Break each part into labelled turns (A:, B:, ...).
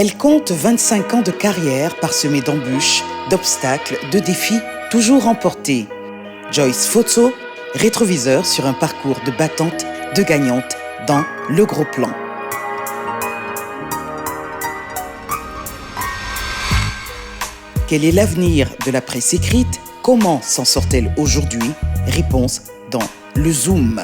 A: Elle compte 25 ans de carrière parsemée d'embûches, d'obstacles, de défis toujours remportés. Joyce Fotso, rétroviseur sur un parcours de battante, de gagnante dans le gros plan. Quel est l'avenir de la presse écrite? Comment s'en sort-elle aujourd'hui? Réponse dans le Zoom.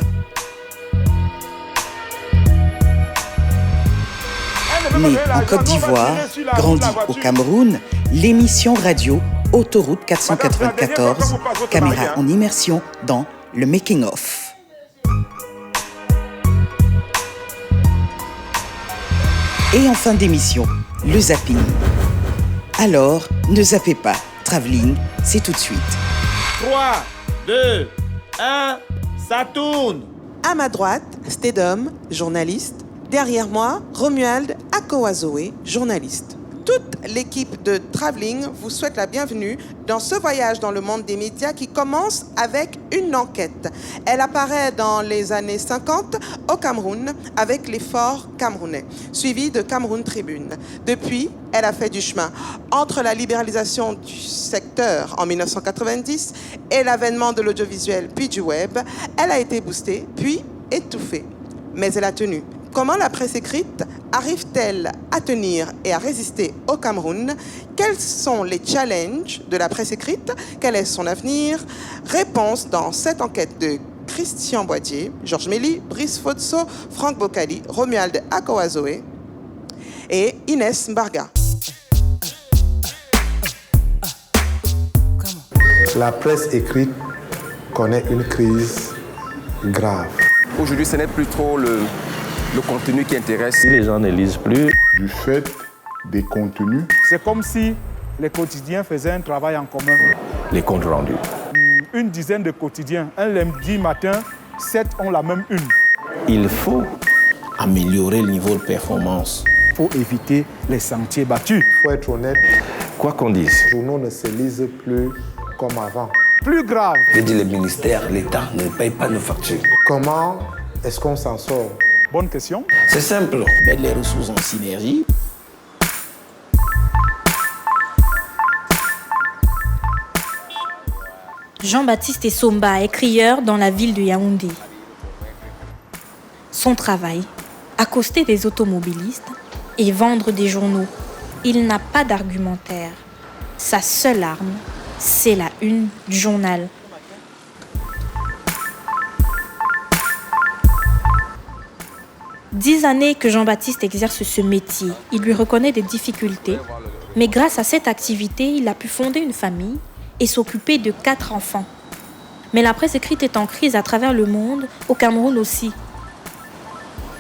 A: Née en Côte d'Ivoire, grandie au Cameroun, l'émission radio Autoroute 494, caméra en immersion dans le making-of. Et en fin d'émission, le zapping. Alors, ne zappez pas. Travelling, c'est tout de suite.
B: 3, 2, 1, ça tourne.
C: À ma droite, Stedom, journaliste. Derrière moi, Romuald Akowazoé, journaliste. Toute l'équipe de Travelling vous souhaite la bienvenue dans ce voyage dans le monde des médias qui commence avec une enquête. Elle apparaît dans les années 50 au Cameroun avec l'effort camerounais, suivi de Cameroun Tribune. Depuis, elle a fait du chemin entre la libéralisation du secteur en 1990 et l'avènement de l'audiovisuel puis du web. Elle a été boostée puis étouffée, mais elle a tenu. Comment la presse écrite arrive-t-elle à tenir et à résister au Cameroun? Quels sont les challenges de la presse écrite? Quel est son avenir? Réponse dans cette enquête de Christian Boitier, Georges Mély, Brice Fotso, Franck Bocali, Romuald Akowazoé et Inès Mbarga.
D: La presse écrite connaît une crise grave.
E: Aujourd'hui, ce n'est plus trop le contenu qui intéresse.
F: Si les gens ne lisent plus.
D: Du fait des contenus.
G: C'est comme si les quotidiens faisaient un travail en commun.
F: Les comptes rendus.
G: Une dizaine de quotidiens. Un lundi matin, 7 ont la même une.
F: Il faut améliorer le niveau de performance.
G: Il faut éviter les sentiers battus.
D: Il faut être honnête.
F: Quoi qu'on dise.
D: Les journaux ne se lisent plus comme avant.
G: Plus grave.
H: Je dis les ministères, l'État ne paye pas nos factures.
D: Comment est-ce qu'on s'en sort?
G: Bonne question.
H: C'est simple. Mettre les ressources en synergie.
I: Jean-Baptiste Essomba est crieur dans la ville de Yaoundé. Son travail, accoster des automobilistes et vendre des journaux. Il n'a pas d'argumentaire. Sa seule arme, c'est la une du journal. « 10 années que Jean-Baptiste exerce ce métier. Il lui reconnaît des difficultés, mais grâce à cette activité, il a pu fonder une famille et s'occuper de 4 enfants. Mais la presse écrite est en crise à travers le monde, au Cameroun aussi.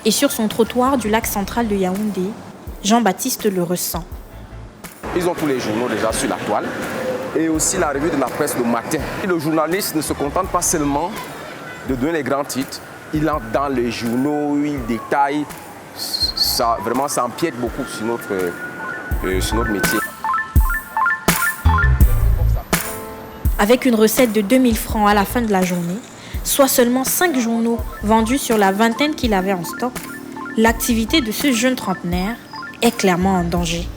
I: Et sur son trottoir du lac central de Yaoundé, Jean-Baptiste le ressent.
E: Ils ont tous les journaux déjà sur la toile et aussi la revue de la presse le matin. Et le journaliste ne se contente pas seulement de donner les grands titres. Il entre dans les journaux, il détaille. Ça, vraiment, ça empiète beaucoup sur notre métier.
I: Avec une recette de 2000 francs à la fin de la journée, soit seulement 5 journaux vendus sur la vingtaine qu'il avait en stock, l'activité de ce jeune trentenaire est clairement en danger.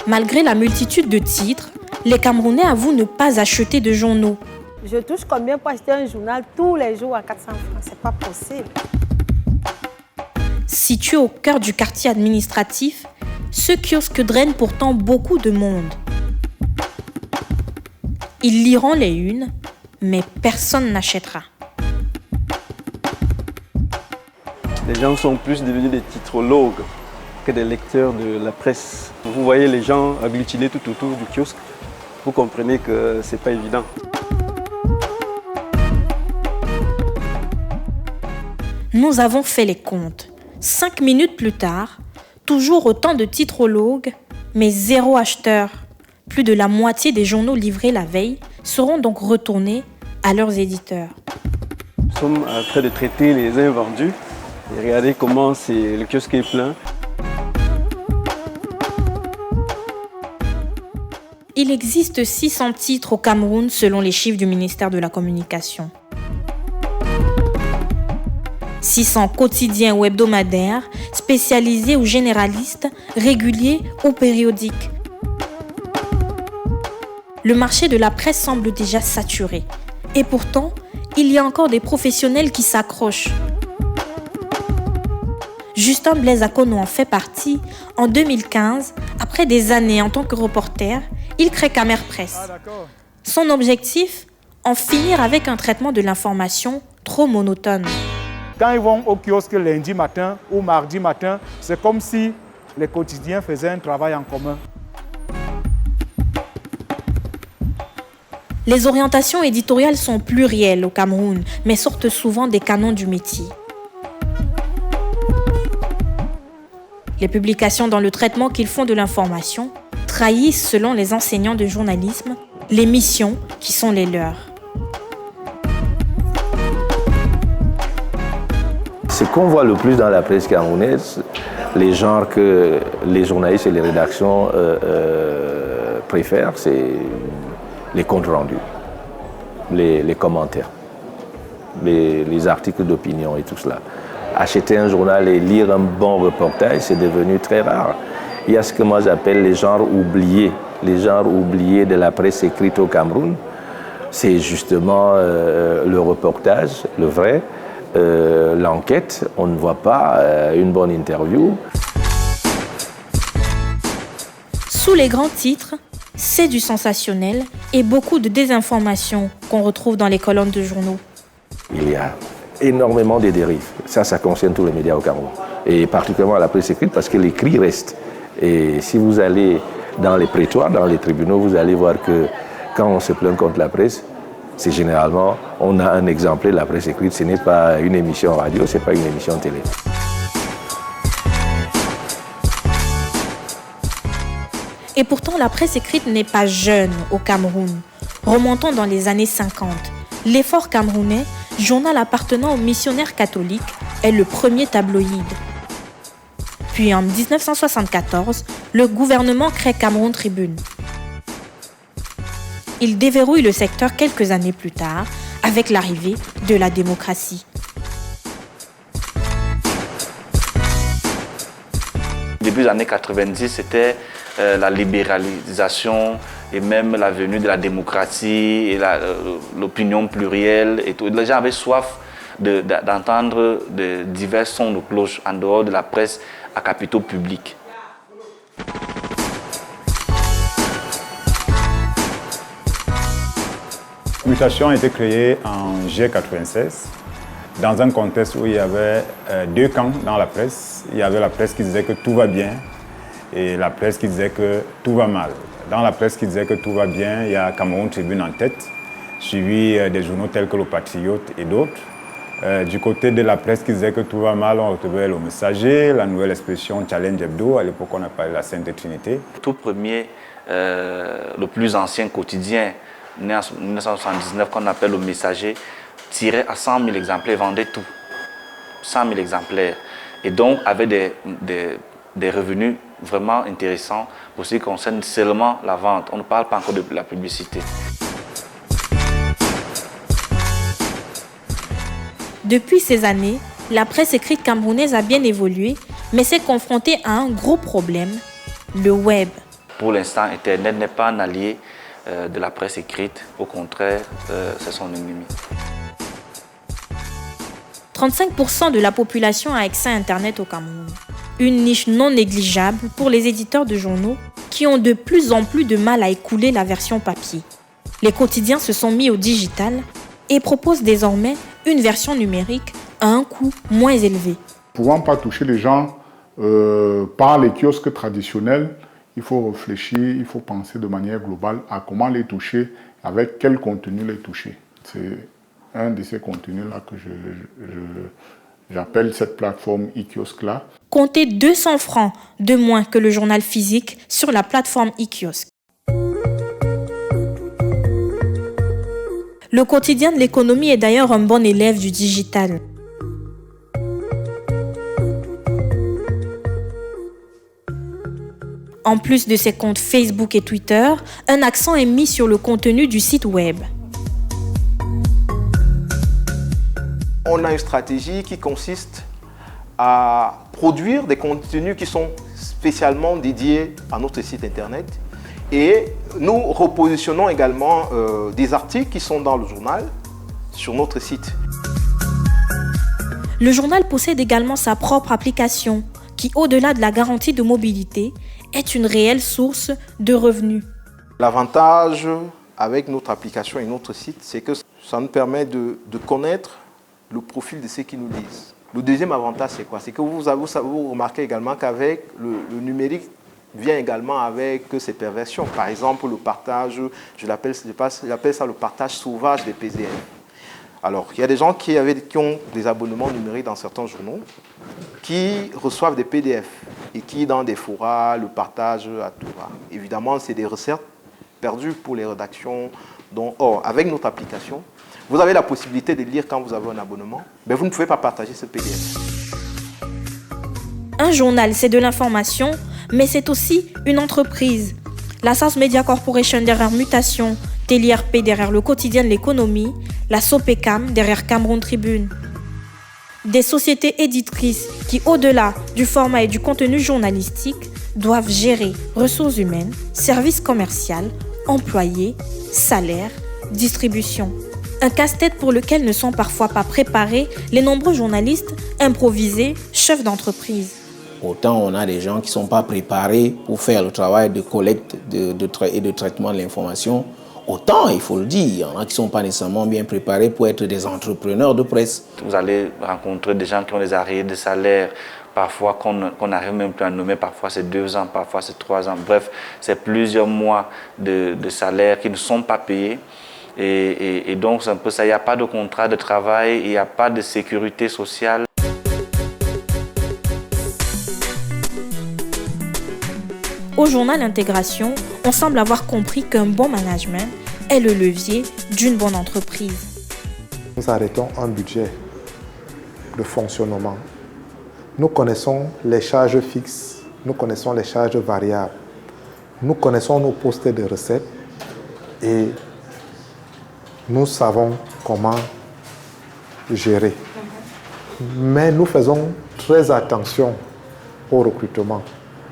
I: Malgré la multitude de titres, les Camerounais avouent ne pas acheter de journaux.
J: Je touche combien pour acheter un journal tous les jours à 400 francs? C'est pas possible.
I: Situé au cœur du quartier administratif, ce kiosque draine pourtant beaucoup de monde. Ils liront les unes, mais personne n'achètera.
K: Les gens sont plus devenus des titrologues que des lecteurs de la presse. Vous voyez les gens agglutinés tout autour du kiosque, vous comprenez que c'est pas évident.
I: Nous avons fait les comptes. 5 minutes plus tard, toujours autant de titrologues, mais 0 acheteur. Plus de la moitié des journaux livrés la veille seront donc retournés à leurs éditeurs.
K: Nous sommes en train de traiter les invendus et regardez comment le kiosque est plein.
I: Il existe 600 titres au Cameroun selon les chiffres du ministère de la Communication. 600 quotidiens ou hebdomadaires, spécialisés ou généralistes, réguliers ou périodiques. Le marché de la presse semble déjà saturé. Et pourtant, il y a encore des professionnels qui s'accrochent. Justin Blaise Akono en fait partie. En 2015, après des années en tant que reporter, il crée Camer Presse. Son objectif, en finir avec un traitement de l'information trop monotone.
G: Quand ils vont au kiosque lundi matin ou mardi matin, c'est comme si les quotidiens faisaient un travail en commun.
I: Les orientations éditoriales sont plurielles au Cameroun, mais sortent souvent des canons du métier. Les publications dans le traitement qu'ils font de l'information trahissent, selon les enseignants de journalisme, les missions qui sont les leurs.
H: Ce qu'on voit le plus dans la presse camerounaise, les genres que les journalistes et les rédactions préfèrent, c'est les comptes rendus, les commentaires, les articles d'opinion et tout cela. Acheter un journal et lire un bon reportage, c'est devenu très rare. Il y a ce que moi j'appelle les genres oubliés de la presse écrite au Cameroun. C'est justement le reportage, le vrai, l'enquête. On ne voit pas une bonne interview.
I: Sous les grands titres, c'est du sensationnel et beaucoup de désinformation qu'on retrouve dans les colonnes de journaux.
H: Il y a énormément de dérives. Ça concerne tous les médias au Cameroun. Et particulièrement la presse écrite parce que l'écrit reste. Et si vous allez dans les prétoires, dans les tribunaux, vous allez voir que quand on se plaint contre la presse, c'est généralement, on a un exemplaire de la presse écrite. Ce n'est pas une émission radio, ce n'est pas une émission télé.
I: Et pourtant, la presse écrite n'est pas jeune au Cameroun. Remontons dans les années 50. L'Effort camerounais, journal appartenant aux missionnaires catholiques, est le premier tabloïd. Puis en 1974, le gouvernement crée Cameroun Tribune. Il déverrouille le secteur quelques années plus tard, avec l'arrivée de la démocratie.
L: Début des années 90, c'était la libéralisation et même la venue de la démocratie et l'opinion plurielle. Et tout. Les gens avaient soif d'entendre de divers sons de cloche en dehors de la presse à capitaux publics.
G: Mutation a été créée en juillet 1996 dans un contexte où il y avait deux camps dans la presse. Il y avait la presse qui disait que tout va bien et la presse qui disait que tout va mal. Dans la presse qui disait que tout va bien, il y a Cameroun Tribune en tête, suivi des journaux tels que Le Patriote et d'autres. Du côté de la presse qui disait que tout va mal, on retrouvait Le Messager, la nouvelle expression Challenge Hebdo, à l'époque on appelait la Sainte Trinité.
L: Tout premier, le plus ancien quotidien, né en 1979, qu'on appelle Le Messager, tirait à 100 000 exemplaires, vendait tout. 100 000 exemplaires. Et donc avait des revenus vraiment intéressants pour ce qui concerne seulement la vente. On ne parle pas encore de la publicité.
I: Depuis ces années, la presse écrite camerounaise a bien évolué, mais s'est confrontée à un gros problème, le web.
L: Pour l'instant, Internet n'est pas un allié de la presse écrite. Au contraire, c'est son ennemi.
I: 35% de la population a accès à Internet au Cameroun. Une niche non négligeable pour les éditeurs de journaux qui ont de plus en plus de mal à écouler la version papier. Les quotidiens se sont mis au digital et proposent désormais une version numérique à un coût moins élevé.
D: Ne pouvant pas toucher les gens par les kiosques traditionnels, il faut réfléchir, il faut penser de manière globale à comment les toucher, avec quel contenu les toucher. C'est un de ces contenus-là que j'appelle cette plateforme e-kiosque-là.
I: Comptez 200 francs de moins que le journal physique sur la plateforme e-kiosque. Le quotidien de l'économie est d'ailleurs un bon élève du digital. En plus de ses comptes Facebook et Twitter, un accent est mis sur le contenu du site web.
M: On a une stratégie qui consiste à produire des contenus qui sont spécialement dédiés à notre site internet. Et nous repositionnons également des articles qui sont dans le journal sur notre site.
I: Le journal possède également sa propre application qui, au-delà de la garantie de mobilité, est une réelle source de revenus.
M: L'avantage avec notre application et notre site, c'est que ça nous permet de connaître le profil de ceux qui nous lisent. Le deuxième avantage, c'est quoi? C'est que vous remarquez également qu'avec le numérique vient également avec ses perversions. Par exemple, le partage, j'appelle ça le partage sauvage des PDF. Alors, il y a des gens qui ont des abonnements numériques dans certains journaux, qui reçoivent des PDF et qui, dans des forats, le partagent à tout va. Évidemment, c'est des recettes perdues pour les rédactions. Or, avec notre application, vous avez la possibilité de lire quand vous avez un abonnement, mais vous ne pouvez pas partager ce PDF.
I: Un journal, c'est de l'information, mais c'est aussi une entreprise. La SAS Media Corporation derrière Mutation, TLRP derrière le quotidien de l'économie, la Sopecam derrière Cameroun Tribune. Des sociétés éditrices qui, au-delà du format et du contenu journalistique, doivent gérer ressources humaines, services commerciaux, employés, salaires, distribution. Un casse-tête pour lequel ne sont parfois pas préparés les nombreux journalistes improvisés, chefs d'entreprise.
F: Autant on a des gens qui ne sont pas préparés pour faire le travail de collecte et de traitement de l'information, autant, il faut le dire, il y en a qui ne sont pas nécessairement bien préparés pour être des entrepreneurs de presse.
L: Vous allez rencontrer des gens qui ont des arriérés de salaire, parfois qu'on n'arrive même plus à nommer, parfois c'est 2 ans, parfois c'est 3 ans. Bref, c'est plusieurs mois de salaire qui ne sont pas payés. Et donc, c'est un peu ça, il n'y a pas de contrat de travail, il n'y a pas de sécurité sociale.
I: Au journal Intégration, on semble avoir compris qu'un bon management est le levier d'une bonne entreprise.
N: Nous arrêtons un budget de fonctionnement. Nous connaissons les charges fixes, nous connaissons les charges variables, nous connaissons nos postes de recettes et nous savons comment gérer. Mais nous faisons très attention au recrutement.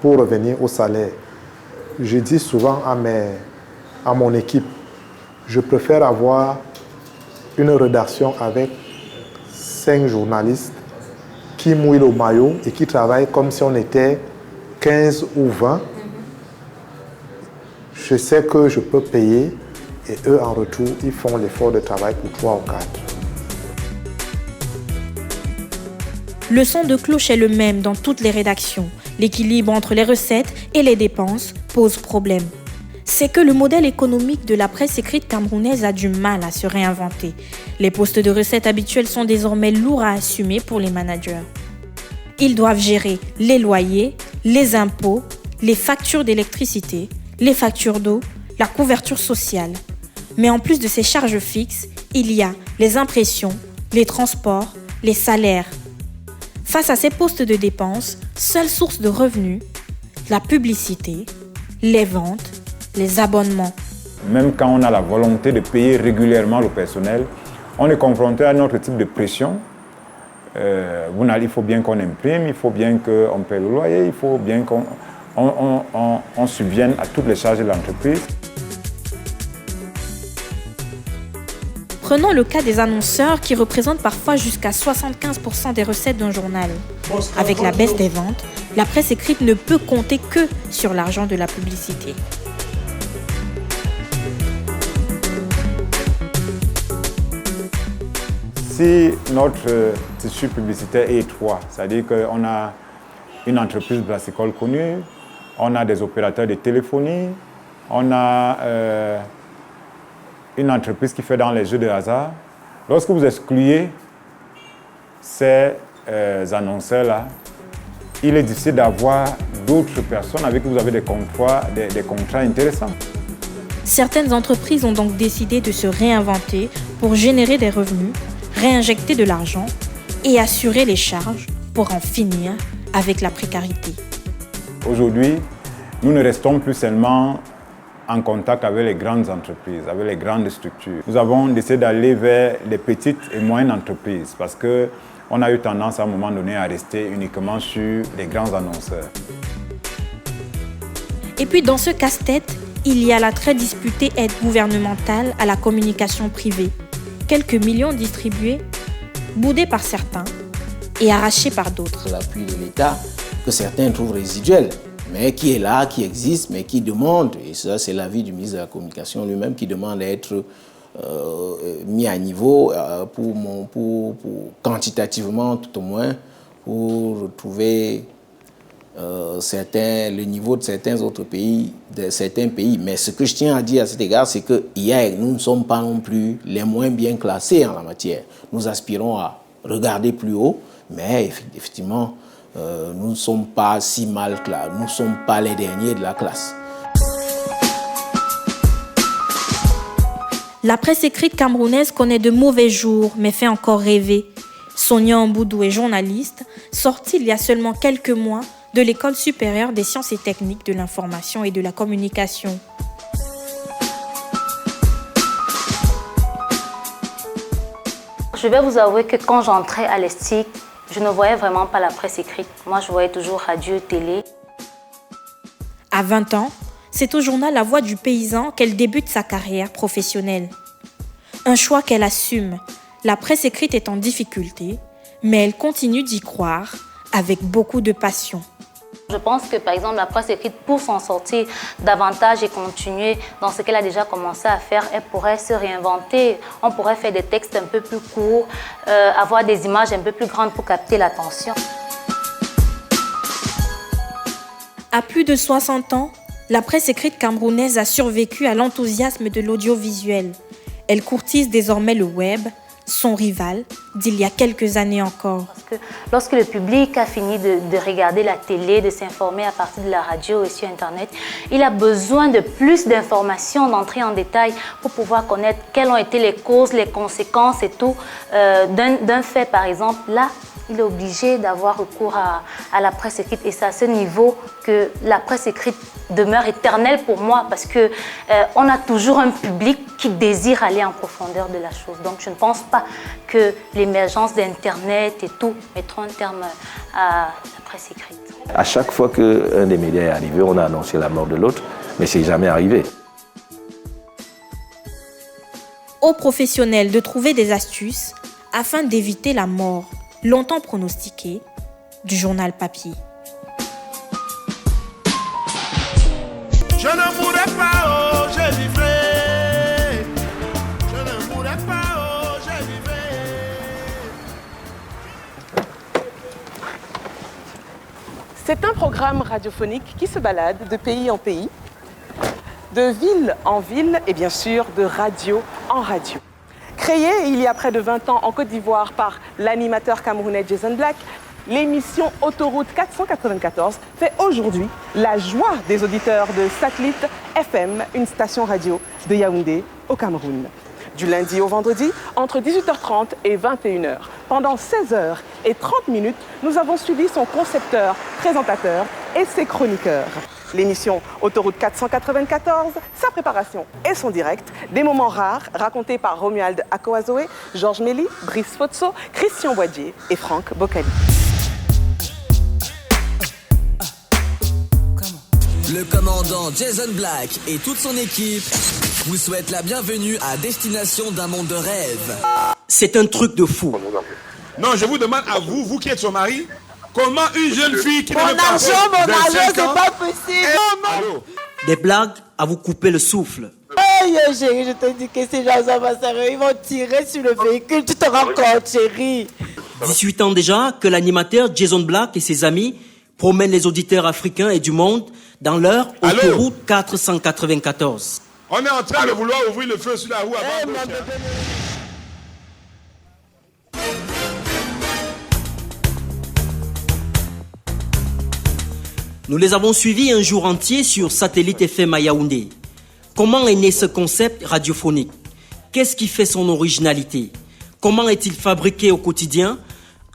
N: Pour revenir au salaire, je dis souvent à mon équipe, je préfère avoir une rédaction avec 5 journalistes qui mouillent le maillot et qui travaillent comme si on était 15 ou 20. Je sais que je peux payer et eux, en retour, ils font l'effort de travail pour 3 ou 4.
I: Le son de cloche est le même dans toutes les rédactions. L'équilibre entre les recettes et les dépenses pose problème. C'est que le modèle économique de la presse écrite camerounaise a du mal à se réinventer. Les postes de recettes habituels sont désormais lourds à assumer pour les managers. Ils doivent gérer les loyers, les impôts, les factures d'électricité, les factures d'eau, la couverture sociale. Mais en plus de ces charges fixes, il y a les impressions, les transports, les salaires. Face à ces postes de dépenses, seule source de revenus, la publicité, les ventes, les abonnements.
G: Même quand on a la volonté de payer régulièrement le personnel, on est confronté à un autre type de pression. Il faut bien qu'on imprime, il faut bien qu'on paie le loyer, il faut bien qu'on subvienne à toutes les charges de l'entreprise.
I: Prenons le cas des annonceurs qui représentent parfois jusqu'à 75% des recettes d'un journal. Avec la baisse des ventes, la presse écrite ne peut compter que sur l'argent de la publicité.
G: Si notre tissu publicitaire est étroit, c'est-à-dire qu'on a une entreprise brassicole connue, on a des opérateurs de téléphonie, on a une entreprise qui fait dans les jeux de hasard. Lorsque vous excluez ces annonceurs-là, il est difficile d'avoir d'autres personnes avec qui vous avez des contrats intéressants.
I: Certaines entreprises ont donc décidé de se réinventer pour générer des revenus, réinjecter de l'argent et assurer les charges pour en finir avec la précarité.
G: Aujourd'hui, nous ne restons plus seulement en contact avec les grandes entreprises, avec les grandes structures. Nous avons décidé d'aller vers les petites et moyennes entreprises parce qu'on a eu tendance à un moment donné à rester uniquement sur les grands annonceurs.
I: Et puis dans ce casse-tête, il y a la très disputée aide gouvernementale à la communication privée. Quelques millions distribués, boudés par certains et arrachés par d'autres.
F: L'appui de l'État que certains trouvent résiduel, mais qui est là, qui existe, mais qui demande, et ça c'est l'avis du ministre de la Communication lui-même, qui demande à être mis à niveau pour quantitativement tout au moins, pour retrouver le niveau de certains autres pays, de certains pays. Mais ce que je tiens à dire à cet égard, c'est que nous ne sommes pas non plus les moins bien classés en la matière. Nous aspirons à regarder plus haut, mais effectivement, nous ne sommes pas si mal classés. Nous ne sommes pas les derniers de la classe.
I: La presse écrite camerounaise connaît de mauvais jours, mais fait encore rêver. Sonia Mboudou est journaliste, sortie il y a seulement quelques mois de l'École supérieure des sciences et techniques de l'information et de la communication.
O: Je vais vous avouer que quand j'entrais à l'ESTIC, je ne voyais vraiment pas la presse écrite. Moi, je voyais toujours radio, télé.
I: À 20 ans, c'est au journal La Voix du Paysan qu'elle débute sa carrière professionnelle. Un choix qu'elle assume. La presse écrite est en difficulté, mais elle continue d'y croire avec beaucoup de passion.
O: Je pense que, par exemple, la presse écrite, pour s'en sortir davantage et continuer dans ce qu'elle a déjà commencé à faire, elle pourrait se réinventer. On pourrait faire des textes un peu plus courts, avoir des images un peu plus grandes pour capter l'attention.
I: À plus de 60 ans, la presse écrite camerounaise a survécu à l'enthousiasme de l'audiovisuel. Elle courtise désormais le web, son rival d'il y a quelques années encore.
O: Parce que lorsque le public a fini de regarder la télé, de s'informer à partir de la radio et sur Internet, il a besoin de plus d'informations, d'entrer en détail pour pouvoir connaître quelles ont été les causes, les conséquences et tout d'un fait par exemple. Là, il est obligé d'avoir recours à la presse écrite et c'est à ce niveau que la presse écrite demeure éternelle pour moi parce qu'on a toujours un public qui désire aller en profondeur de la chose. Donc je ne pense pas que l'émergence d'Internet et tout mettront un terme à la presse écrite.
H: À chaque fois qu'un des médias est arrivé, on a annoncé la mort de l'autre, mais c'est jamais arrivé.
I: Aux professionnels de trouver des astuces afin d'éviter la mort, longtemps pronostiquée, du journal papier.
B: Je ne mourrai pas, oh, je vivrai. Je ne mourrai pas, oh, je vivrai.
C: C'est un programme radiophonique qui se balade de pays en pays, de ville en ville et bien sûr de radio en radio. Créée il y a près de 20 ans en Côte d'Ivoire par l'animateur camerounais Jason Black, l'émission Autoroute 494 fait aujourd'hui la joie des auditeurs de Satellite FM, une station radio de Yaoundé au Cameroun. Du lundi au vendredi, entre 18h30 et 21h. Pendant 16h30, nous avons suivi son concepteur, présentateur et ses chroniqueurs. L'émission Autoroute 494, sa préparation et son direct, des moments rares racontés par Romuald Akoazoé, Georges Méli, Brice Fotso, Christian Boadier et Franck Bocali.
P: Le commandant Jason Black et toute son équipe vous souhaitent la bienvenue à destination d'un monde de rêve.
Q: C'est un truc de fou.
B: Non, je vous demande à vous, vous qui êtes son mari, comment une jeune fille qui
J: Mon argent, c'est pas possible.
B: Allô?
Q: Des blagues à vous couper le souffle.
J: Hey, chérie, je te dis que ces gens ça va sérieux. Ils vont tirer sur le véhicule. Tu te rends compte, chérie?
Q: 18 ans déjà que l'animateur Jason Black et ses amis promènent les auditeurs africains et du monde dans leur autoroute 494.
B: On est en train de vouloir ouvrir le feu sur la roue avant de...
Q: Nous les avons suivis un jour entier sur Satellite FM à Yaoundé. Comment est né ce concept radiophonique? Qu'est-ce qui fait son originalité? Comment est-il fabriqué au quotidien?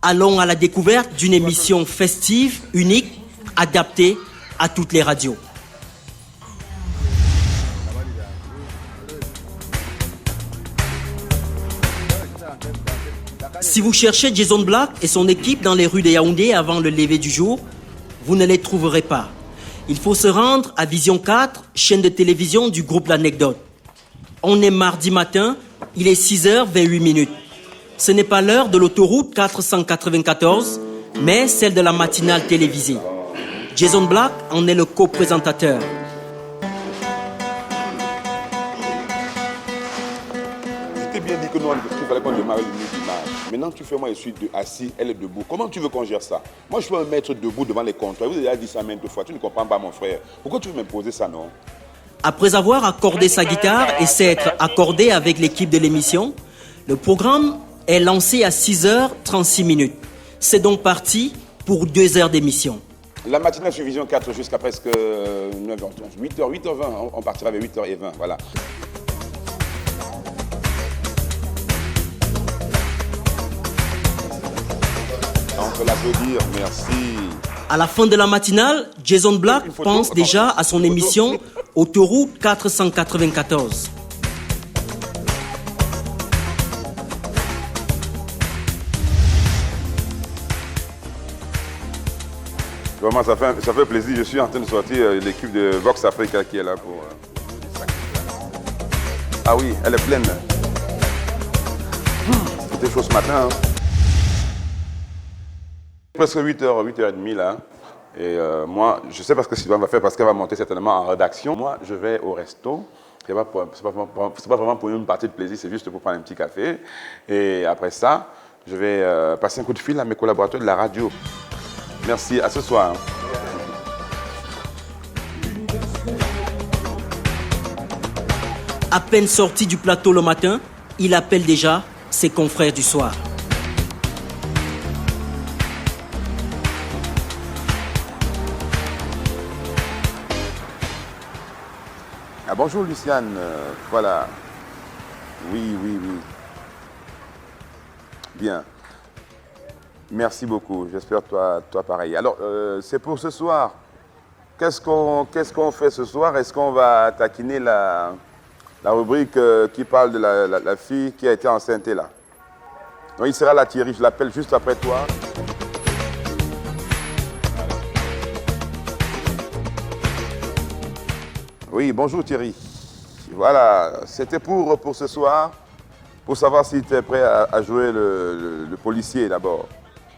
Q: Allons à la découverte d'une émission festive, unique, adaptée à toutes les radios. Si vous cherchez Jason Black et son équipe dans les rues de Yaoundé avant le lever du jour, vous ne les trouverez pas. Il faut se rendre à Vision 4, chaîne de télévision du groupe L'Anecdote. On est mardi matin, il est 6h28. Ce n'est pas l'heure de l'autoroute 494, mais celle de la matinale télévisée. Jason Black en est le co-présentateur.
R: Je t'ai bien dit que nous, il fallait qu'on démarre le milieu d'image. Maintenant, tu fais moi, je suis assis, elle est debout. Comment tu veux qu'on gère ça? Moi, je peux me mettre debout devant les comptoirs. Vous avez déjà dit ça maintes fois. Tu ne comprends pas, mon frère. Pourquoi tu veux m'imposer ça, non?
Q: Après avoir accordé sa guitare et s'être accordé avec l'équipe de l'émission, le programme est lancé à 6h36. C'est donc parti pour 2 heures d'émission.
R: La matinale sur Vision 4 jusqu'à presque 9h30, 8h20. On partira vers 8h20, voilà. On peut l'applaudir, merci.
Q: À la fin de la matinale, Jason Black pense déjà à son émission Autoroute 494.
R: Vraiment, ça fait plaisir. Je suis en train de sortir l'équipe de Vox Africa qui est là pour... Ah oui, elle est pleine. C'était chaud ce matin. Hein. Presque 8h30 là. Et moi, je sais parce que Sylvain va faire, parce qu'elle va monter certainement en rédaction. Moi, je vais au resto. C'est pas vraiment pour une partie de plaisir, c'est juste pour prendre un petit café. Et après ça, je vais passer un coup de fil à mes collaborateurs de la radio. Merci, à ce soir.
Q: À peine sorti du plateau le matin, il appelle déjà ses confrères du soir.
R: Ah, bonjour Luciane, voilà. Oui. Bien. Merci beaucoup, j'espère toi pareil. Alors, c'est pour ce soir. Qu'est-ce qu'on fait ce soir? Est-ce qu'on va taquiner la rubrique qui parle de la fille qui a été enceinte là? Donc, il sera là Thierry, je l'appelle juste après toi. Oui, bonjour Thierry. Voilà, c'était pour ce soir, pour savoir si tu es prêt à jouer le policier d'abord.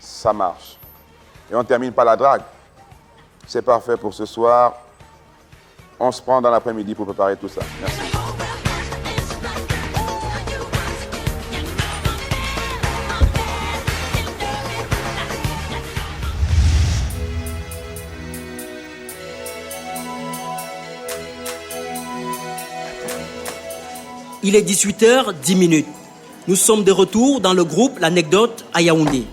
R: Ça marche. Et on termine par la drague. C'est parfait pour ce soir. On se prend dans l'après-midi pour préparer tout ça. Merci.
Q: Il est 18h10. Nous sommes de retour dans le groupe L'Anecdote à Yaoundé.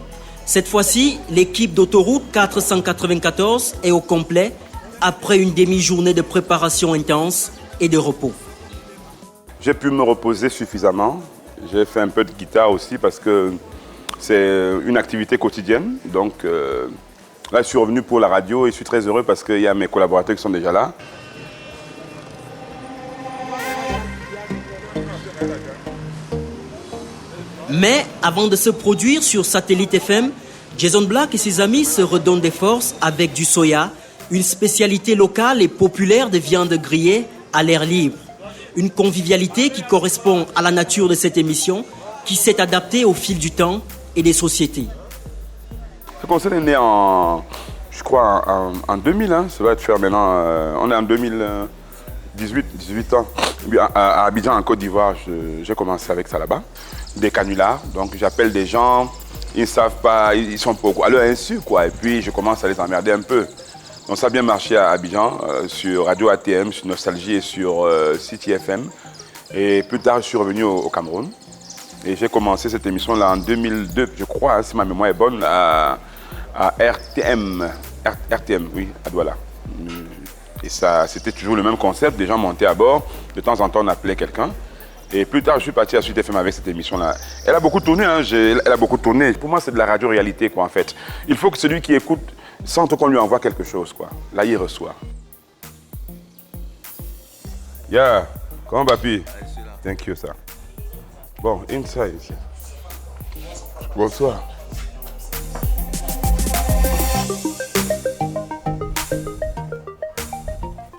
Q: Cette fois-ci, l'équipe d'autoroute 494 est au complet après une demi-journée de préparation intense et de repos.
R: J'ai pu me reposer suffisamment. J'ai fait un peu de guitare aussi parce que c'est une activité quotidienne. Donc là, je suis revenu pour la radio et je suis très heureux parce qu'il y a mes collaborateurs qui sont déjà là.
Q: Mais avant de se produire sur Satellite FM, Jason Black et ses amis se redonnent des forces avec du soya, une spécialité locale et populaire de viande grillée à l'air libre. Une convivialité qui correspond à la nature de cette émission, qui s'est adaptée au fil du temps et des sociétés.
R: Ce concert est né je crois, en 2000. Hein. Ça doit être fait maintenant. On est en 2018 ans. À Abidjan, en Côte d'Ivoire, j'ai commencé avec ça là-bas. Des canulars. Donc j'appelle des gens, ils ne savent pas, ils sont pas à leur insu, quoi. Et puis je commence à les emmerder un peu. Donc ça a bien marché à Abidjan, sur Radio ATM, sur Nostalgie et sur City FM. Et plus tard, je suis revenu au Cameroun. Et j'ai commencé cette émission-là en 2002, je crois, hein, si ma mémoire est bonne, à RTM. RTM, oui, à Douala. Et ça, c'était toujours le même concept. Des gens montaient à bord. De temps en temps, on appelait quelqu'un. Et plus tard, je suis parti à Suite FM avec cette émission-là. Elle a beaucoup tourné, hein, elle a beaucoup tourné. Pour moi, c'est de la radio-réalité, quoi, en fait. Il faut que celui qui écoute sente qu'on lui envoie quelque chose, quoi. Là, il reçoit. Yeah, comment papi? Thank you, sir. Bon, inside. Bonsoir.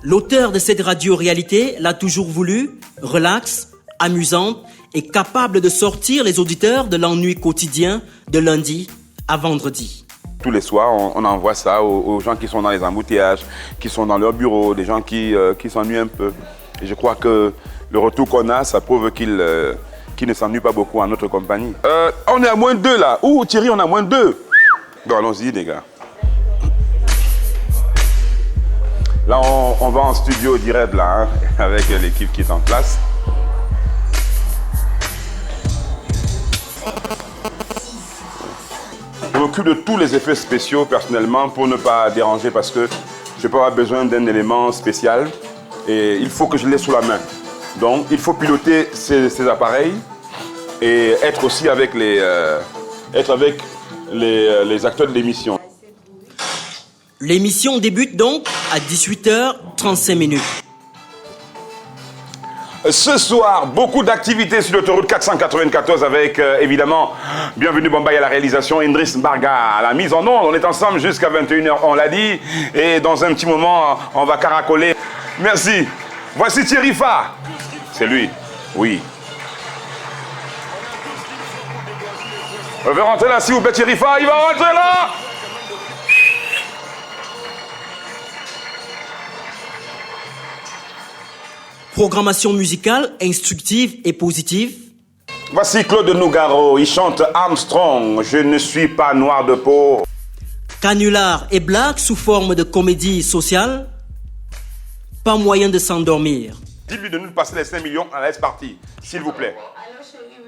Q: L'auteur de cette radio-réalité l'a toujours voulu, relax, amusante et capable de sortir les auditeurs de l'ennui quotidien de lundi à vendredi.
R: Tous les soirs, on envoie ça aux gens qui sont dans les embouteillages, qui sont dans leur bureau, des gens qui s'ennuient un peu. Et je crois que le retour qu'on a, ça prouve qu'ils ne s'ennuient pas beaucoup en notre compagnie. On est à -2 là. Ouh, Thierry, on est à -2. Bon, allons-y, les gars. Là, on va en studio direct là, hein, avec l'équipe qui est en place. Je m'occupe de tous les effets spéciaux personnellement pour ne pas déranger parce que je peux avoir besoin d'un élément spécial et il faut que je l'ai sous la main. Donc, il faut piloter ces appareils et être aussi avec les acteurs de l'émission.
Q: L'émission débute donc à 18h35.
R: Ce soir, beaucoup d'activités sur l'autoroute 494 avec évidemment Bienvenue Bombay à la réalisation, Indris Mbarga à la mise en onde. On est ensemble jusqu'à 21h, on l'a dit. Et dans un petit moment, on va caracoler. Merci. Voici Thierry Fa. C'est lui. Oui. On veut rentrer là, s'il vous plaît, Thierry Fa. Il va rentrer là.
Q: Programmation musicale instructive et positive.
R: Voici Claude Nougaro, il chante Armstrong, je ne suis pas noir de peau.
Q: Canular et blagues sous forme de comédie sociale. Pas moyen de s'endormir.
R: Dites-lui de nous passer les 5 millions à la S-Party, s'il vous plaît.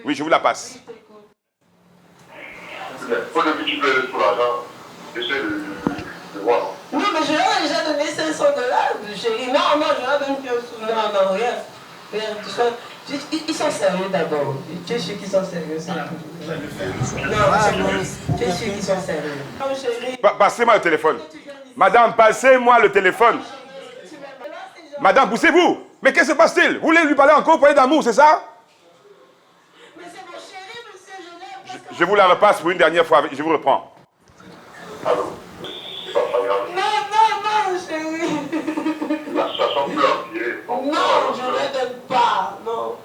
R: Oui, je vous la passe.
S: Faut que tu peux pour l'argent, j'essaie de voir.
J: Non, mais je leur ai déjà donné $500. Chérie. Non, je leur donne plus. Non, rien. Ils sont sérieux d'abord. Tu es sûr qu'ils sont sérieux, c'est tout. Non, c'est bon. Tu es sûr qu'ils sont sérieux. Non, chérie.
R: Passez-moi le téléphone. Madame, passez-moi le téléphone. Madame, poussez-vous. Mais qu'est-ce qui se passe-t-il? Vous voulez lui parler encore, vous parler d'amour, c'est ça?
J: Mais c'est mon chéri, monsieur, je l'aime.
R: Je vous la repasse pour une dernière fois, je vous reprends.
S: Allô?
J: Non, chérie.
S: La situation peut empirer.
J: Non, je ne le donne pas. Non.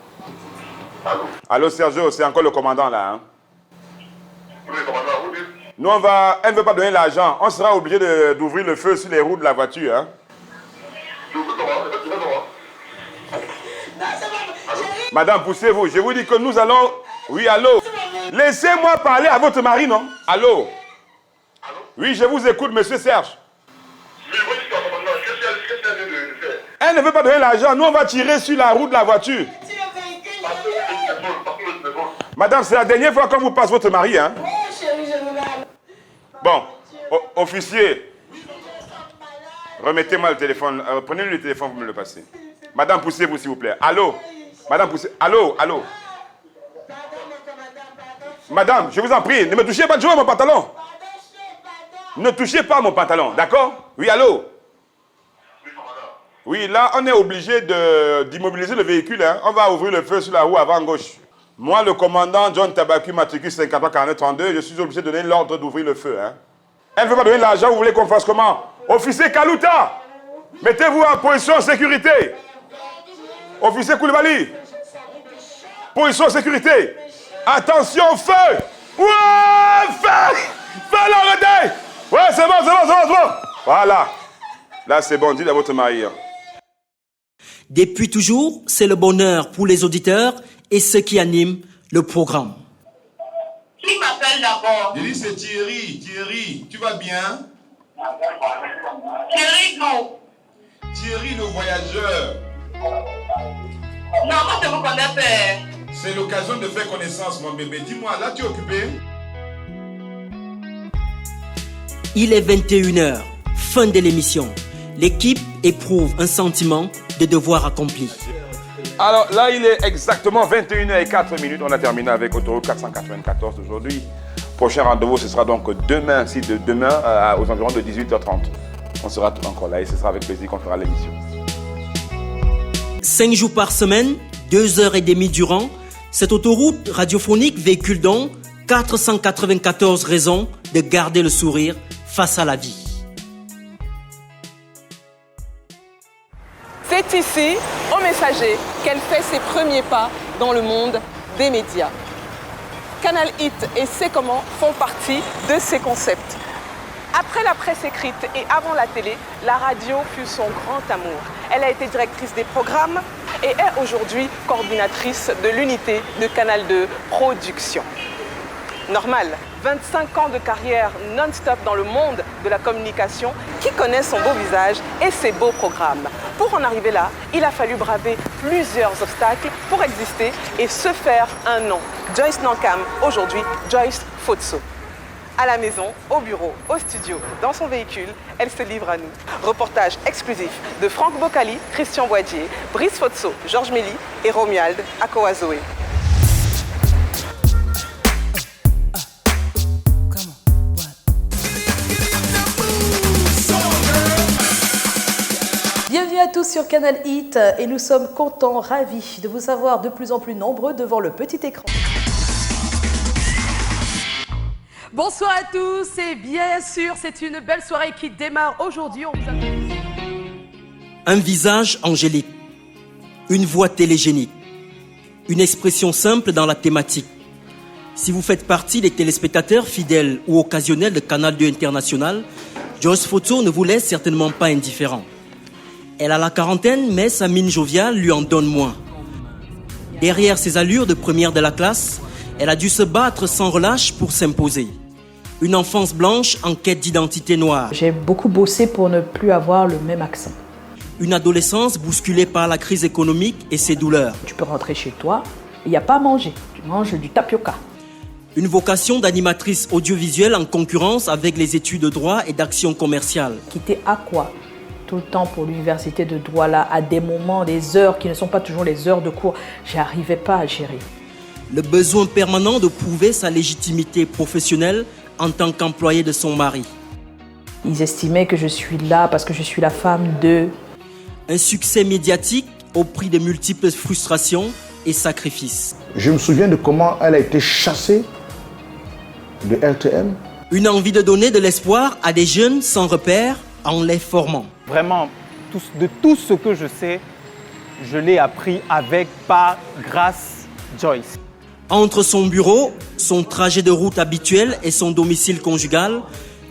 R: Allô, Sergio, c'est encore le commandant là. Hein?
S: Oui, commandant, vous dites?
R: Nous, elle ne veut pas donner l'argent. On sera obligé d'ouvrir le feu sur les roues de la voiture. Hein? Madame, poussez-vous. Je vous dis que nous allons... Oui, allô? Laissez-moi parler à votre mari, non? Allô? Oui, je vous écoute, monsieur Serge. Elle ne veut pas donner l'argent. Nous, on va tirer sur la roue de la voiture. Madame, c'est la dernière fois qu'on vous passe votre mari, hein? Bon, officier, remettez-moi le téléphone. Prenez-lui le téléphone, vous me le passez. Madame, poussez-vous, s'il vous plaît. Allô? Madame, poussez. Allô? Madame, je vous en prie, ne me touchez pas de mon pantalon. Ne touchez pas mon pantalon, d'accord? Oui, allô? Oui, là, on est obligé d'immobiliser le véhicule. Hein. On va ouvrir le feu sur la roue avant gauche. Moi, le commandant John Tabacu, matricule 53-42-32, je suis obligé de donner l'ordre d'ouvrir le feu. Hein. Elle ne veut pas donner l'argent, vous voulez qu'on fasse comment? Officier Kalouta, mettez-vous en position de sécurité. Officier Koulibaly, position de sécurité. Attention, feu! Ouais, feu! Feu, l'arrêtez! Ouais, c'est bon. Voilà. Là, c'est bon, dites à votre mari.
Q: Depuis toujours, c'est le bonheur pour les auditeurs et ceux qui animent le programme.
J: Qui m'appelle d'abord?
B: Je dis c'est Thierry. Thierry, tu vas bien?
J: Thierry, non.
B: Thierry, le voyageur.
J: Non, moi je vous connais pas.
B: C'est l'occasion de faire connaissance, mon bébé. Dis-moi, là tu es occupé?
Q: Il est 21h, fin de l'émission. L'équipe éprouve un sentiment de devoir accompli.
R: Alors là, il est exactement 21h04. On a terminé avec Autoroute 494 aujourd'hui. Prochain rendez-vous, ce sera donc demain, aux environs de 18h30. On sera encore là et ce sera avec plaisir qu'on fera l'émission.
Q: 5 jours par semaine, 2h30 durant, cette autoroute radiophonique véhicule donc 494 raisons de garder le sourire face à la vie.
T: C'est ici, au Messager, qu'elle fait ses premiers pas dans le monde des médias. Canal Hit et C'est Comment font partie de ces concepts. Après la presse écrite et avant la télé, la radio fut son grand amour. Elle a été directrice des programmes et est aujourd'hui coordinatrice de l'unité de Canal 2 Production. Normal, 25 ans de carrière non-stop dans le monde de la communication, qui connaît son beau visage et ses beaux programmes. Pour en arriver là, il a fallu braver plusieurs obstacles pour exister et se faire un nom. Joyce Nankam, aujourd'hui Joyce Fotso. À la maison, au bureau, au studio, dans son véhicule, elle se livre à nous. Reportage exclusif de Franck Bocali, Christian Boisier, Brice Fotso, Georges Mély et Romuald Akowazoé.
U: Bienvenue à tous sur Canal Hit et nous sommes contents, ravis de vous avoir de plus en plus nombreux devant le petit écran. Bonsoir à tous et bien sûr c'est une belle soirée qui démarre aujourd'hui.
Q: Un visage angélique, une voix télégénique, une expression simple dans la thématique. Si vous faites partie des téléspectateurs fidèles ou occasionnels de Canal 2 International, Joyce Fotso ne vous laisse certainement pas indifférent. Elle a la quarantaine, mais sa mine joviale lui en donne moins. Derrière ses allures de première de la classe, elle a dû se battre sans relâche pour s'imposer. Une enfance blanche en quête d'identité noire.
U: J'ai beaucoup bossé pour ne plus avoir le même accent.
Q: Une adolescence bousculée par la crise économique et ses douleurs.
U: Tu peux rentrer chez toi, il n'y a pas à manger. Tu manges du tapioca.
Q: Une vocation d'animatrice audiovisuelle en concurrence avec les études de droit et d'action commerciale.
U: Quitter à quoi ? Tout le temps pour l'université de droit là, à des moments, des heures qui ne sont pas toujours les heures de cours, j'arrivais pas à gérer.
Q: Le besoin permanent de prouver sa légitimité professionnelle en tant qu'employé de son mari.
U: Ils estimaient que je suis là parce que je suis la femme de...
Q: Un succès médiatique au prix de multiples frustrations et sacrifices.
V: Je me souviens de comment elle a été chassée de RTM.
Q: Une envie de donner de l'espoir à des jeunes sans repère en les formant.
W: Vraiment, de tout ce que je sais, je l'ai appris avec, par, grâce, Joyce.
Q: Entre son bureau, son trajet de route habituel et son domicile conjugal,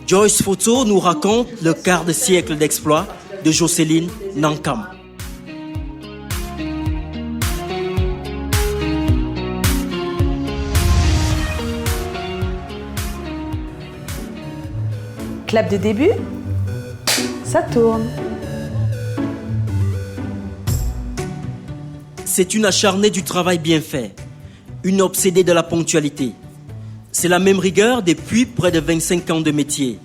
Q: Joyce Fotso nous raconte le quart de siècle d'exploits de Jocelyne Nankam.
U: Clap de début, ça tourne.
Q: C'est une acharnée du travail bien fait, une obsédée de la ponctualité. C'est la même rigueur depuis près de 25 ans de métier.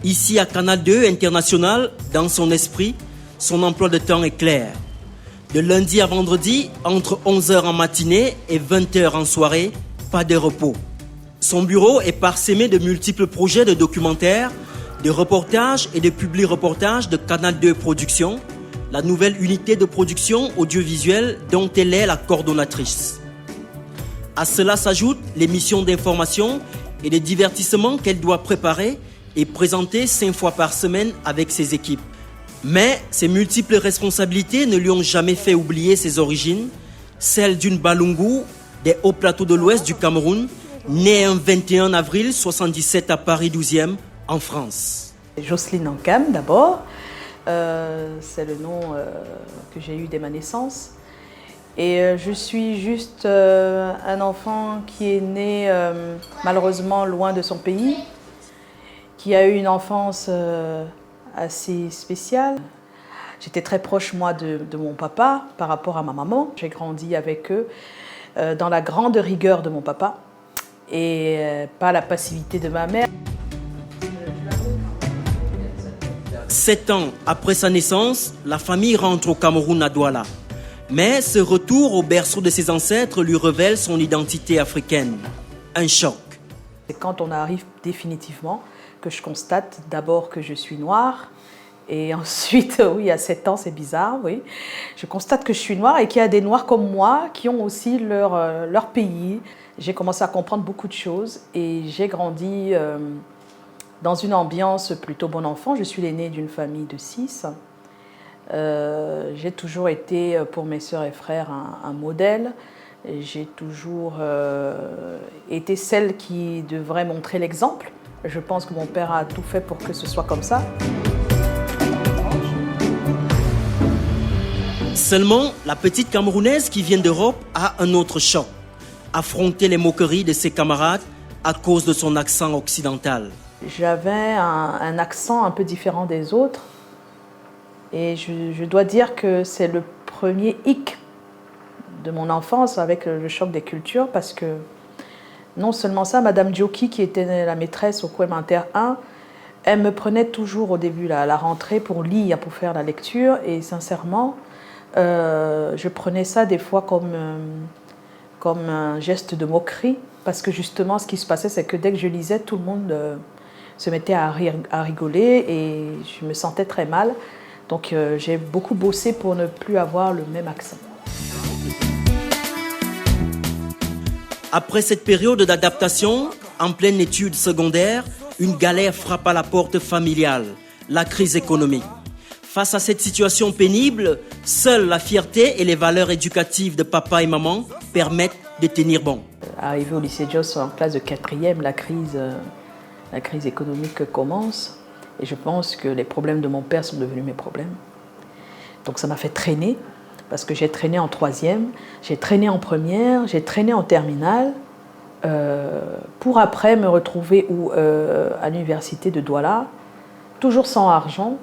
Q: Ici à Canal 2 International, dans son esprit, son emploi de temps est clair. De lundi à vendredi, entre 11h en matinée et 20h en soirée, pas de repos. Son bureau est parsemé de multiples projets de documentaires, de reportages et de publi-reportages de Canal 2 Production, la nouvelle unité de production audiovisuelle dont elle est la coordonnatrice. À cela s'ajoutent les missions d'information et de divertissement qu'elle doit préparer et présenter 5 fois par semaine avec ses équipes. Mais ces multiples responsabilités ne lui ont jamais fait oublier ses origines, celles d'une Balungu des hauts plateaux de l'ouest du Cameroun, née un 21 avril 1977 à Paris 12e, en France.
U: Jocelyne Nankam d'abord, c'est le nom que j'ai eu dès ma naissance. Et je suis juste un enfant qui est né malheureusement loin de son pays, qui a eu une enfance assez spéciale. J'étais très proche, moi, de mon papa par rapport à ma maman. J'ai grandi avec eux dans la grande rigueur de mon papa et pas la passivité de ma mère.
Q: 7 ans après sa naissance, la famille rentre au Cameroun à Douala. Mais ce retour au berceau de ses ancêtres lui révèle son identité africaine. Un choc.
U: C'est quand on arrive définitivement que je constate d'abord que je suis noire. Et ensuite, oui, à 7 ans, c'est bizarre, oui. Je constate que je suis noire et qu'il y a des noirs comme moi qui ont aussi leur pays, j'ai commencé à comprendre beaucoup de choses et j'ai grandi dans une ambiance plutôt bon enfant. Je suis l'aînée d'une famille de 6. J'ai toujours été pour mes sœurs et frères un modèle. J'ai toujours été celle qui devrait montrer l'exemple. Je pense que mon père a tout fait pour que ce soit comme ça.
Q: Seulement, la petite Camerounaise qui vient d'Europe a un autre choc. Affronter les moqueries de ses camarades à cause de son accent occidental. J'avais un accent un peu différent des autres. Et je dois dire que c'est le premier hic de mon enfance avec le choc des cultures parce que non seulement ça, Madame Djoki, qui était la maîtresse au Coem Inter 1, elle me prenait toujours au début à la rentrée pour lire, pour faire la lecture. Et sincèrement, je prenais ça des fois comme un geste de moquerie parce que justement, ce qui se passait, c'est que dès que je lisais, tout le monde se mettait à rigoler et je me sentais très mal. Donc j'ai beaucoup bossé pour ne plus avoir le même accent. Après cette période d'adaptation, en pleine étude secondaire, une galère frappe à la porte familiale, la crise économique. Face à cette situation pénible, seule la fierté et les valeurs éducatives de papa et maman permettent de tenir bon.
U: Arrivé au lycée Jos en classe de 4e, la crise économique commence. Et je pense que les problèmes de mon père sont devenus mes problèmes. Donc ça m'a fait traîner, parce que j'ai traîné en 3e, j'ai traîné en première, j'ai traîné en terminale, pour après me retrouver à l'université de Douala, toujours sans argent.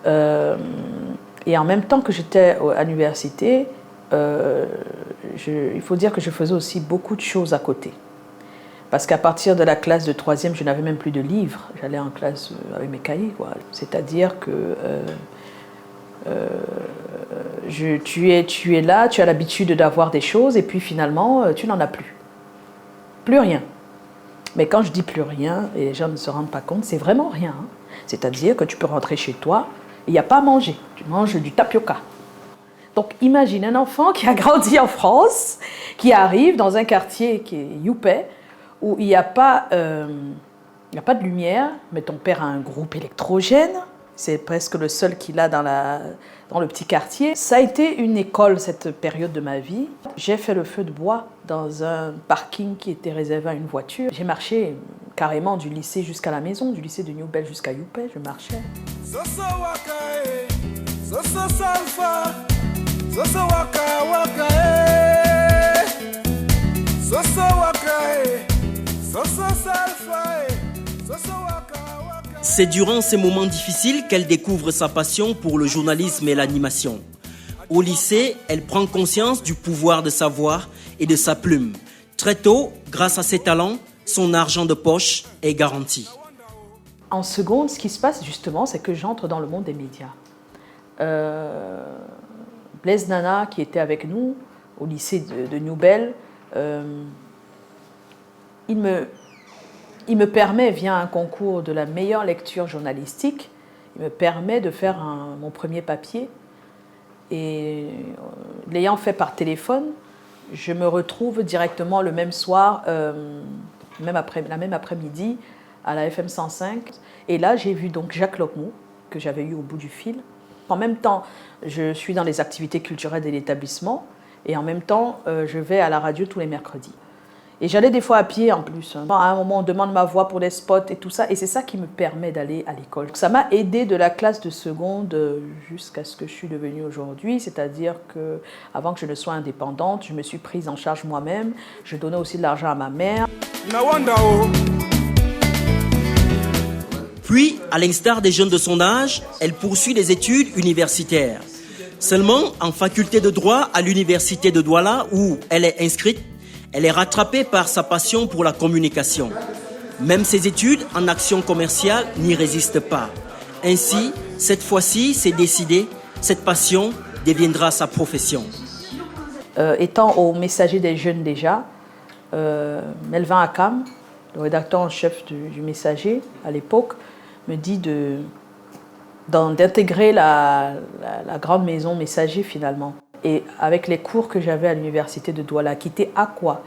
U: Et en même temps que j'étais à l'université, il faut dire que je faisais aussi beaucoup de choses à côté. Parce qu'à partir de la classe de 3e, je n'avais même plus de livres. J'allais en classe avec mes cahiers, quoi. C'est-à-dire que tu es là, tu as l'habitude d'avoir des choses, et puis finalement, tu n'en as plus. Plus rien. Mais quand je dis plus rien, et les gens ne se rendent pas compte, c'est vraiment rien. Hein. C'est-à-dire que tu peux rentrer chez toi, et il n'y a pas à manger. Tu manges du tapioca. Donc imagine un enfant qui a grandi en France, qui arrive dans un quartier qui est Youpé, où il n'y a pas de lumière, mais ton père a un groupe électrogène, c'est presque le seul qu'il a dans le petit quartier. Ça a été une école, cette période de ma vie. J'ai fait le feu de bois dans un parking qui était réservé à une voiture. J'ai marché carrément du lycée jusqu'à la maison, du lycée de Newbell jusqu'à Youpé, je marchais.
Q: C'est durant ces moments difficiles qu'elle découvre sa passion pour le journalisme et l'animation. Au lycée, elle prend conscience du pouvoir de sa voix et de sa plume. Très tôt, grâce à ses talents, son argent de poche est garanti.
U: En seconde, ce qui se passe justement, c'est que j'entre dans le monde des médias. Blaise Nana, qui était avec nous au lycée de Newbell, il me permet, via un concours de la meilleure lecture journalistique, il me permet de faire mon premier papier. Et l'ayant fait par téléphone, je me retrouve directement le même soir, la même après-midi, à la FM 105. Et là, j'ai vu donc Jacques Locmont, que j'avais eu au bout du fil. En même temps, je suis dans les activités culturelles de l'établissement, et en même temps, je vais à la radio tous les mercredis. Et j'allais des fois à pied en plus. À un moment, on demande ma voix pour les spots et tout ça. Et c'est ça qui me permet d'aller à l'école. Ça m'a aidé de la classe de seconde jusqu'à ce que je suis devenue aujourd'hui. C'est-à-dire qu'avant que je ne sois indépendante, je me suis prise en charge moi-même. Je donnais aussi de l'argent à ma mère.
Q: Puis, à l'instar des jeunes de son âge, elle poursuit des études universitaires. Seulement, en faculté de droit à l'université de Douala, où elle est inscrite, elle est rattrapée par sa passion pour la communication. Même ses études en action commerciale n'y résistent pas. Ainsi, cette fois-ci, c'est décidé, cette passion deviendra sa profession.
U: Étant au Messager des jeunes déjà, Melvin Akam, le rédacteur en chef du Messager à l'époque, me dit d'intégrer la grande maison Messager finalement. Et avec les cours que j'avais à l'université de Douala, qui était Aqua,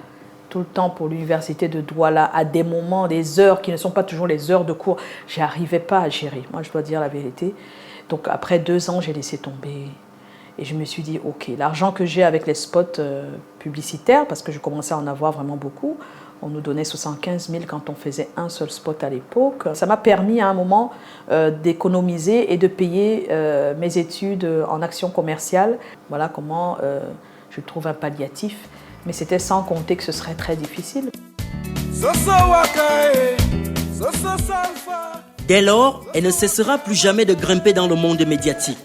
U: tout le temps pour l'université de Douala, à des moments, des heures qui ne sont pas toujours les heures de cours, j'arrivais pas à gérer. Moi, je dois dire la vérité. Donc après 2 ans, j'ai laissé tomber. Et je me suis dit, ok, l'argent que j'ai avec les spots publicitaires, parce que je commençais à en avoir vraiment beaucoup, on nous donnait 75 000 quand on faisait un seul spot à l'époque. Ça m'a permis à un moment d'économiser et de payer mes études en action commerciale. Voilà comment je trouve un palliatif. Mais c'était sans compter que ce serait très difficile.
Q: Dès lors, elle ne cessera plus jamais de grimper dans le monde médiatique.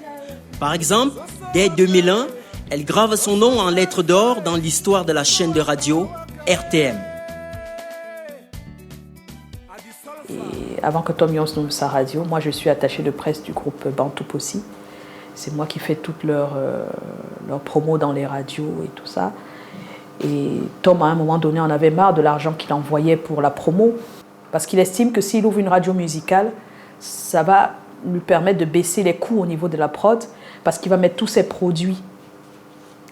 Q: Par exemple, dès 2001, elle grave son nom en lettres d'or dans l'histoire de la chaîne de radio RTM.
U: Et avant que Tom Yoms n'ouvre sa radio, moi je suis attachée de presse du groupe Bantu Possi. C'est moi qui fais toute leur promo dans les radios et tout ça. Et Tom, à un moment donné, en avait marre de l'argent qu'il envoyait pour la promo, parce qu'il estime que s'il ouvre une radio musicale, ça va lui permettre de baisser les coûts au niveau de la prod, parce qu'il va mettre tous ses produits,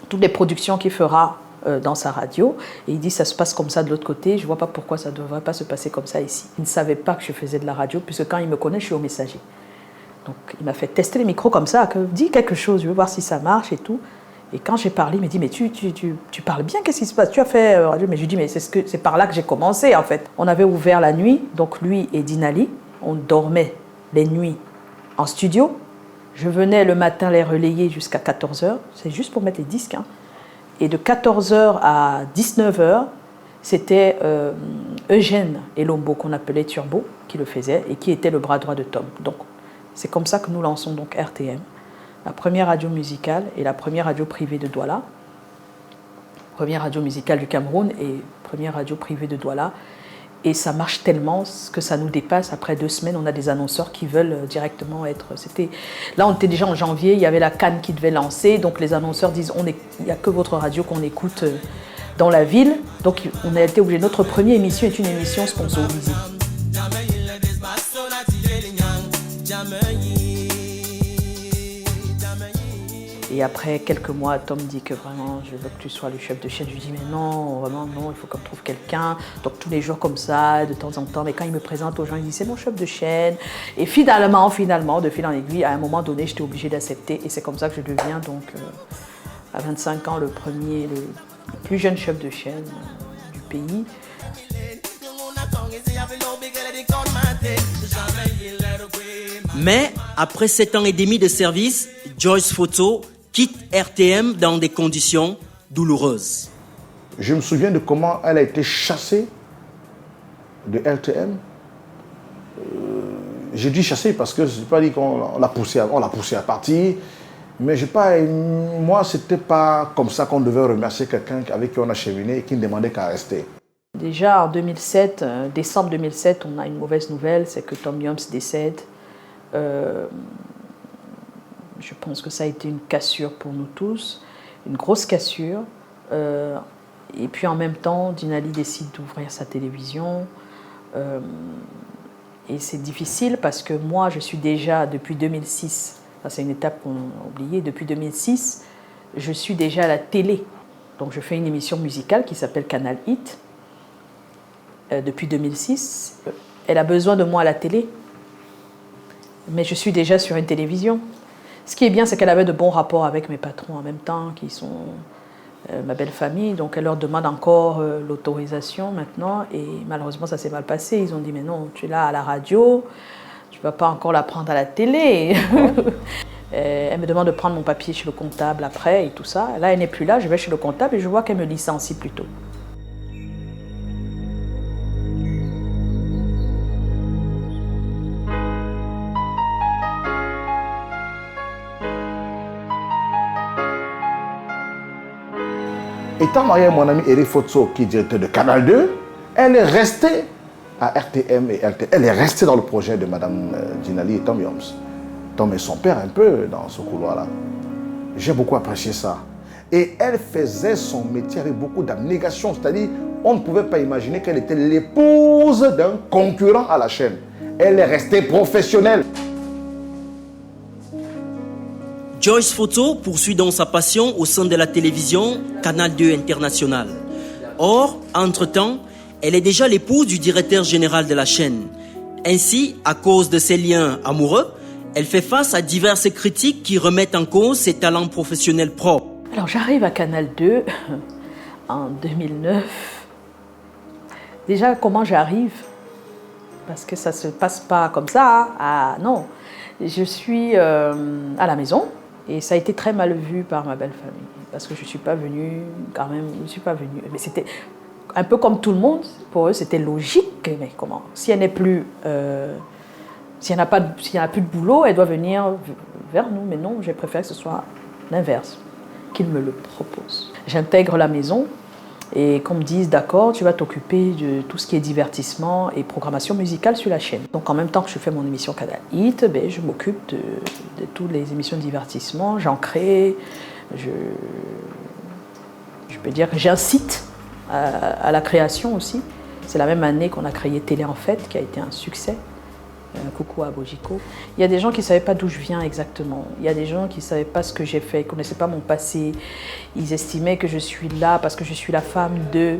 U: toutes les productions qu'il fera dans sa radio. Et il dit, ça se passe comme ça de l'autre côté, je ne vois pas pourquoi ça ne devrait pas se passer comme ça ici. Il ne savait pas que je faisais de la radio, puisque quand il me connaît, je suis au Messager. Donc il m'a fait tester les micros comme ça, dis quelque chose, je veux voir si ça marche et tout. Et quand j'ai parlé, il m'a dit, mais tu parles bien, qu'est-ce qui se passe? Tu as fait radio? Mais je lui dis, mais c'est par là que j'ai commencé en fait. On avait ouvert la nuit, donc lui et Dinali, on dormait les nuits en studio. Je venais le matin les relayer jusqu'à 14h, c'est juste pour mettre les disques. Hein. Et de 14h à 19h, c'était Eugène Elombo, qu'on appelait Turbo, qui le faisait et qui était le bras droit de Tom. Donc c'est comme ça que nous lançons donc RTM. La première radio musicale et la première radio privée de Douala. Première radio musicale du Cameroun et première radio privée de Douala. Et ça marche tellement que ça nous dépasse. Après 2 semaines, on a des annonceurs qui veulent directement être... Là, on était déjà en janvier, il y avait la CAN qui devait lancer. Donc les annonceurs disent, il n'y a que votre radio qu'on écoute dans la ville. Donc on a été obligé. Notre première émission est une émission sponsorisée. Et après quelques mois, Tom dit que vraiment, je veux que tu sois le chef de chaîne. Je lui dis, mais non, vraiment, non, il faut qu'on trouve quelqu'un. Donc tous les jours comme ça, de temps en temps. Mais quand il me présente aux gens, il dit, c'est mon chef de chaîne. Et finalement, de fil en aiguille, à un moment donné, j'étais obligée d'accepter. Et c'est comme ça que je deviens, donc, à 25 ans, le plus jeune chef de chaîne du pays.
Q: Mais, après 7 ans et demi de service, Joyce Photo quitte RTM dans des conditions douloureuses.
V: Je me souviens de comment elle a été chassée de RTM. J'ai dit chassée parce que je n'ai pas dit qu'on l'a poussée à partir. Mais moi, ce n'était pas comme ça qu'on devait remercier quelqu'un avec qui on a cheminé et qui ne demandait qu'à rester.
U: Déjà en 2007, décembre 2007, on a une mauvaise nouvelle, c'est que Tom Yoms décède. Je pense que ça a été une cassure pour nous tous, une grosse cassure. Et puis en même temps, Dinali décide d'ouvrir sa télévision. Et c'est difficile parce que moi, je suis déjà, depuis 2006, c'est une étape qu'on a oubliée, depuis 2006, je suis déjà à la télé. Donc je fais une émission musicale qui s'appelle Canal Hit. Depuis 2006, elle a besoin de moi à la télé. Mais je suis déjà sur une télévision. Ce qui est bien, c'est qu'elle avait de bons rapports avec mes patrons en même temps, qui sont ma belle famille. Donc elle leur demande encore l'autorisation maintenant. Et malheureusement, ça s'est mal passé. Ils ont dit, mais non, tu es là à la radio, tu ne vas pas encore la prendre à la télé. Elle me demande de prendre mon papier chez le comptable après et tout ça. Là, elle n'est plus là, je vais chez le comptable et je vois qu'elle me licencie plutôt.
V: Étant mariée à mon ami Eric Fotso, qui est directeur de Canal 2, elle est restée à RTM et RTM. Elle est restée dans le projet de Mme Dinali et Tom Yoms. Tom est son père un peu dans ce couloir-là. J'ai beaucoup apprécié ça. Et elle faisait son métier avec beaucoup d'abnégation. C'est-à-dire, on ne pouvait pas imaginer qu'elle était l'épouse d'un concurrent à la chaîne. Elle est restée professionnelle.
Q: Joyce Photo poursuit donc sa passion au sein de la télévision Canal 2 International. Or, entre-temps, elle est déjà l'épouse du directeur général de la chaîne. Ainsi, à cause de ses liens amoureux, elle fait face à diverses critiques qui remettent en cause ses talents professionnels propres.
U: Alors j'arrive à Canal 2 en 2009. Déjà, comment j'arrive? Parce que ça ne se passe pas comme ça. Ah non, je suis à la maison et ça a été très mal vu par ma belle famille. Parce que je ne suis pas venue, quand même, je ne suis pas venue. Mais c'était un peu comme tout le monde, pour eux c'était logique. Mais comment? Si elle n'est plus... s'il n'y a plus de boulot, elle doit venir vers nous. Mais non, j'ai préféré que ce soit l'inverse, qu'il me le propose. J'intègre la maison et qu'on me dise, d'accord, tu vas t'occuper de tout ce qui est divertissement et programmation musicale sur la chaîne. Donc en même temps que je fais mon émission Canal Hit, je m'occupe de toutes les émissions de divertissement, j'en crée, je peux dire que j'incite à la création aussi. C'est la même année qu'on a créé Télé en Fête, qui a été un succès. Coucou à Bojiko. Il y a des gens qui ne savaient pas d'où je viens exactement. Il y a des gens qui ne savaient pas ce que j'ai fait, qui ne connaissaient pas mon passé. Ils estimaient que je suis là parce que je suis la femme d'eux.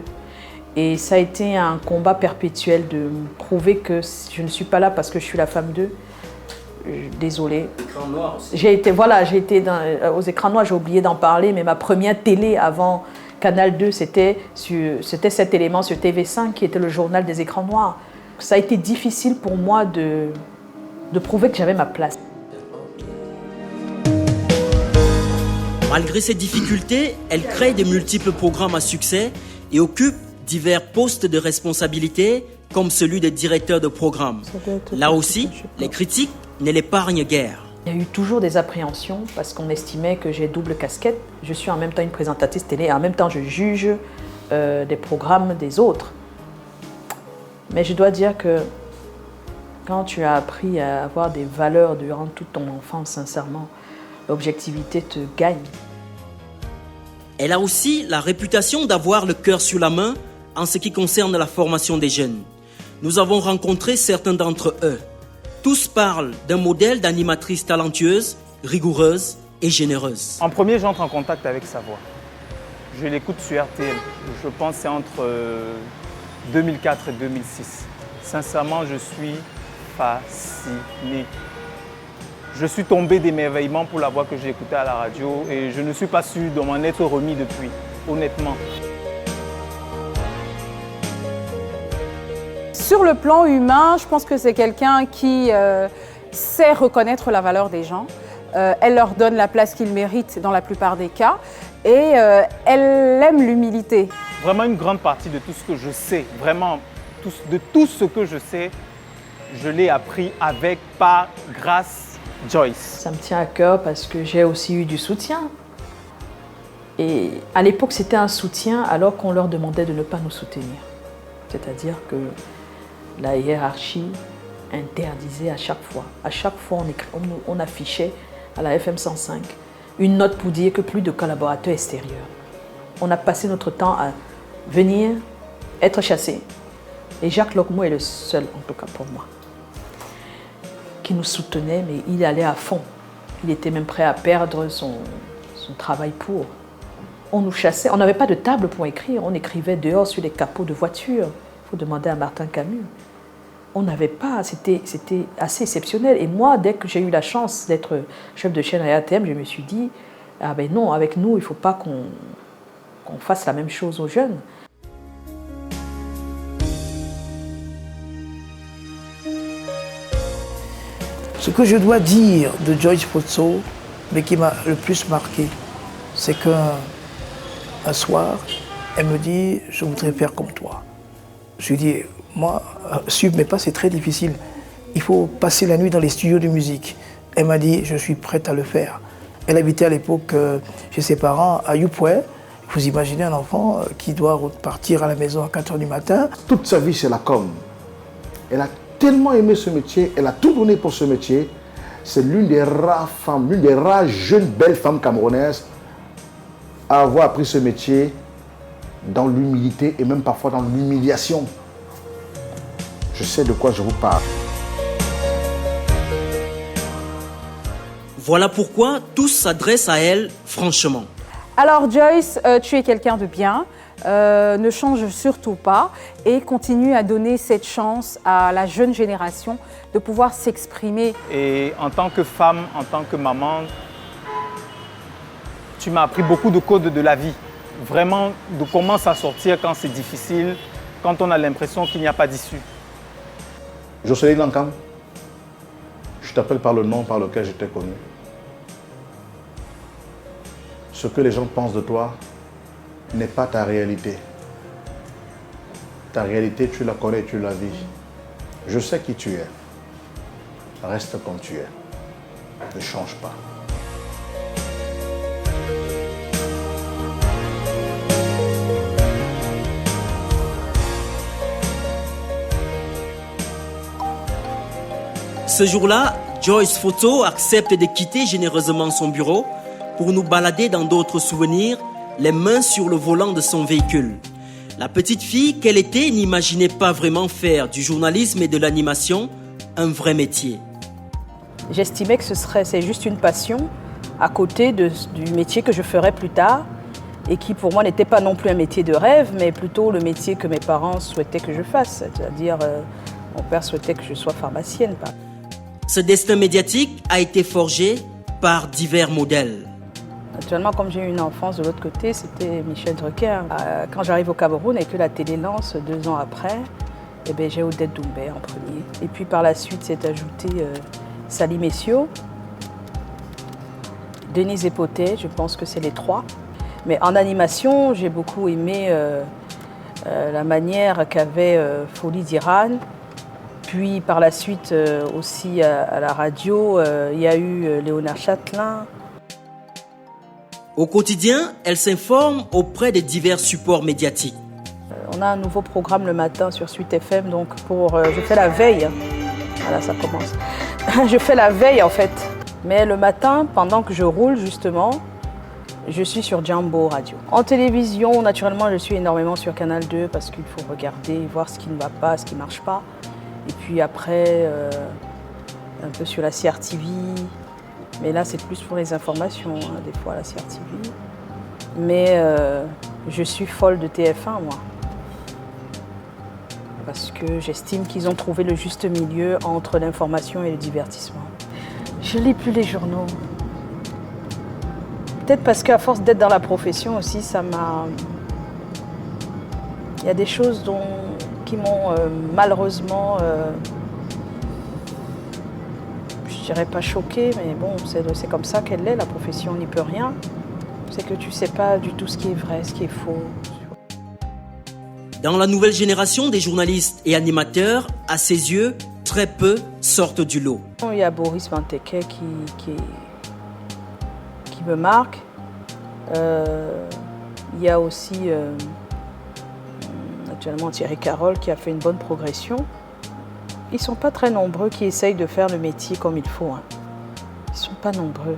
U: Et ça a été un combat perpétuel de me prouver que je ne suis pas là parce que je suis la femme d'eux. Désolée.
Q: Écran noir aussi.
U: J'ai été aux écrans noirs, j'ai oublié d'en parler, mais ma première télé avant Canal 2, c'était 7 éléments sur TV5 qui était le journal des écrans noirs. Ça a été difficile pour moi de prouver que j'avais ma place.
Q: Malgré ces difficultés, elle crée de multiples programmes à succès et occupe divers postes de responsabilité, comme celui de directeur de programme. Là aussi, les critiques ne l'épargnent guère.
U: Il y a eu toujours des appréhensions parce qu'on estimait que j'ai double casquette. Je suis en même temps une présentatrice télé et en même temps je juge des programmes des autres. Mais je dois dire que quand tu as appris à avoir des valeurs durant toute ton enfance, sincèrement, l'objectivité te gagne.
Q: Elle a aussi la réputation d'avoir le cœur sur la main en ce qui concerne la formation des jeunes. Nous avons rencontré certains d'entre eux. Tous parlent d'un modèle d'animatrice talentueuse, rigoureuse et généreuse.
W: En premier, j'entre en contact avec sa voix. Je l'écoute sur RTL. Je pense que c'est entre 2004 et 2006. Sincèrement, je suis fasciné. Je suis tombé d'émerveillement pour la voix que j'ai écoutée à la radio et je ne suis pas sûr de m'en être remis depuis, honnêtement.
A: Sur le plan humain, je pense que c'est quelqu'un qui sait reconnaître la valeur des gens. Elle leur donne la place qu'ils méritent dans la plupart des cas et elle aime l'humilité.
W: Vraiment une grande partie de tout ce que je sais, vraiment de tout ce que je sais, je l'ai appris avec, par, grâce, Joyce.
U: Ça me tient à cœur parce que j'ai aussi eu du soutien. Et à l'époque, c'était un soutien alors qu'on leur demandait de ne pas nous soutenir. C'est-à-dire que la hiérarchie interdisait à chaque fois. À chaque fois, on affichait à la FM 105 une note pour dire que plus de collaborateurs extérieurs. On a passé notre temps à venir, être chassés. Et Jacques Locmo est le seul, en tout cas pour moi, qui nous soutenait, mais il allait à fond. Il était même prêt à perdre son travail pour. On nous chassait, on n'avait pas de table pour écrire, on écrivait dehors sur les capots de voitures. Il faut demander à Martin Camus. On n'avait pas, c'était assez exceptionnel. Et moi, dès que j'ai eu la chance d'être chef de chaîne à RTM, je me suis dit, ah ben non, avec nous, il ne faut pas qu'on fasse la même chose aux jeunes.
E: Ce que je dois dire de Joyce Pozzo, mais qui m'a le plus marqué, c'est qu'un soir, elle me dit « je voudrais faire comme toi ». Je lui dis « moi, suivre mes pas, c'est très difficile. Il faut passer la nuit dans les studios de musique ». Elle m'a dit « je suis prête à le faire ». Elle habitait à l'époque chez ses parents à Youpoué. Vous imaginez un enfant qui doit repartir à la maison à 4 h du matin.
V: Toute sa vie, c'est la com. Elle a tellement aimé ce métier, elle a tout donné pour ce métier. C'est l'une des rares femmes, l'une des rares jeunes belles femmes camerounaises à avoir appris ce métier dans l'humilité et même parfois dans l'humiliation. Je sais de quoi je vous parle.
Q: Voilà pourquoi tous s'adressent à elle franchement.
A: Alors Joyce, tu es quelqu'un de bien, ne change surtout pas et continue à donner cette chance à la jeune génération de pouvoir s'exprimer.
W: Et en tant que femme, en tant que maman, tu m'as appris beaucoup de codes de la vie. Vraiment, de comment s'en sortir quand c'est difficile, quand on a l'impression qu'il n'y a pas d'issue.
V: Jocelyne Lancam, je t'appelle par le nom par lequel je t'ai connu. Ce que les gens pensent de toi n'est pas ta réalité. Ta réalité, tu la connais, tu la vis. Je sais qui tu es. Reste comme tu es. Ne change pas.
Q: Ce jour-là, Joyce Photo accepte de quitter généreusement son bureau pour nous balader dans d'autres souvenirs, les mains sur le volant de son véhicule. La petite fille qu'elle était n'imaginait pas vraiment faire du journalisme et de l'animation un vrai métier.
U: J'estimais que c'est juste une passion à côté du métier que je ferais plus tard et qui pour moi n'était pas non plus un métier de rêve, mais plutôt le métier que mes parents souhaitaient que je fasse. C'est-à-dire, mon père souhaitait que je sois pharmacienne.
Q: Ce destin médiatique a été forgé par divers modèles.
U: Naturellement, comme j'ai eu une enfance de l'autre côté, c'était Michel Drucker. Quand j'arrive au Cameroun et que la télé lance 2 ans après, eh bien, j'ai Odette Doumbé en premier. Et puis par la suite, s'est ajouté Sally Messiot, Denise Epotet, je pense que c'est les 3. Mais en animation, j'ai beaucoup aimé la manière qu'avait Folie d'Iran. Puis par la suite aussi à la radio, il y a eu Léonard Châtelain.
Q: Au quotidien, elle s'informe auprès de divers supports médiatiques.
U: On a un nouveau programme le matin sur Suite FM, donc je fais la veille. Voilà, ça commence. Je fais la veille en fait. Mais le matin, pendant que je roule justement, je suis sur Jambo Radio. En télévision, naturellement, je suis énormément sur Canal 2 parce qu'il faut regarder, voir ce qui ne va pas, ce qui ne marche pas. Et puis après, un peu sur la CRTV. Mais là, c'est plus pour les informations, hein, des fois, la CRTV. Mais je suis folle de TF1, moi. Parce que j'estime qu'ils ont trouvé le juste milieu entre l'information et le divertissement. Je ne lis plus les journaux. Peut-être parce qu'à force d'être dans la profession aussi, ça m'a... Il y a des choses qui m'ont malheureusement... je dirais pas choquée, mais bon, c'est comme ça qu'elle est, la profession, on n'y peut rien. C'est que tu ne sais pas du tout ce qui est vrai, ce qui est faux.
Q: Dans la nouvelle génération des journalistes et animateurs, à ses yeux, très peu sortent du lot.
U: Il y a Boris Benteke qui me marque. Il y a aussi actuellement Thierry Carole qui a fait une bonne progression. Ils ne sont pas très nombreux qui essayent de faire le métier comme il faut. Hein. Ils ne sont pas nombreux.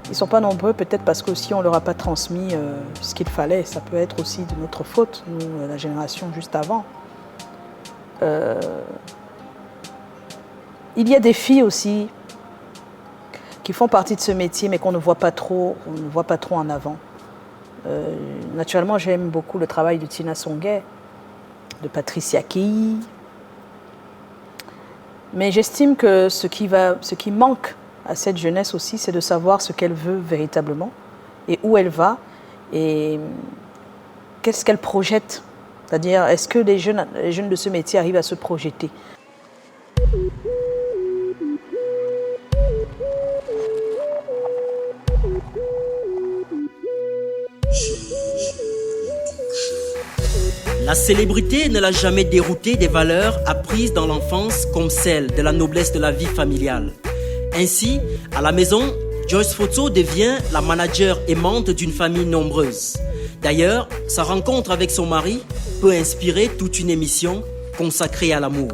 U: Ils ne sont pas nombreux peut-être parce qu'aussi on ne leur a pas transmis ce qu'il fallait. Ça peut être aussi de notre faute, nous, la génération juste avant. Il y a des filles aussi qui font partie de ce métier mais qu'on ne voit pas trop, en avant. Naturellement, j'aime beaucoup le travail de Tina Songuet, de Patricia Key. Mais j'estime que ce qui manque à cette jeunesse aussi, c'est de savoir ce qu'elle veut véritablement et où elle va et qu'est-ce qu'elle projette. C'est-à-dire, est-ce que les jeunes de ce métier arrivent à se projeter ?
Q: La célébrité ne l'a jamais dérouté des valeurs apprises dans l'enfance comme celle de la noblesse de la vie familiale. Ainsi, à la maison, Joyce Photo devient la manager aimante d'une famille nombreuse. D'ailleurs, sa rencontre avec son mari peut inspirer toute une émission consacrée à l'amour.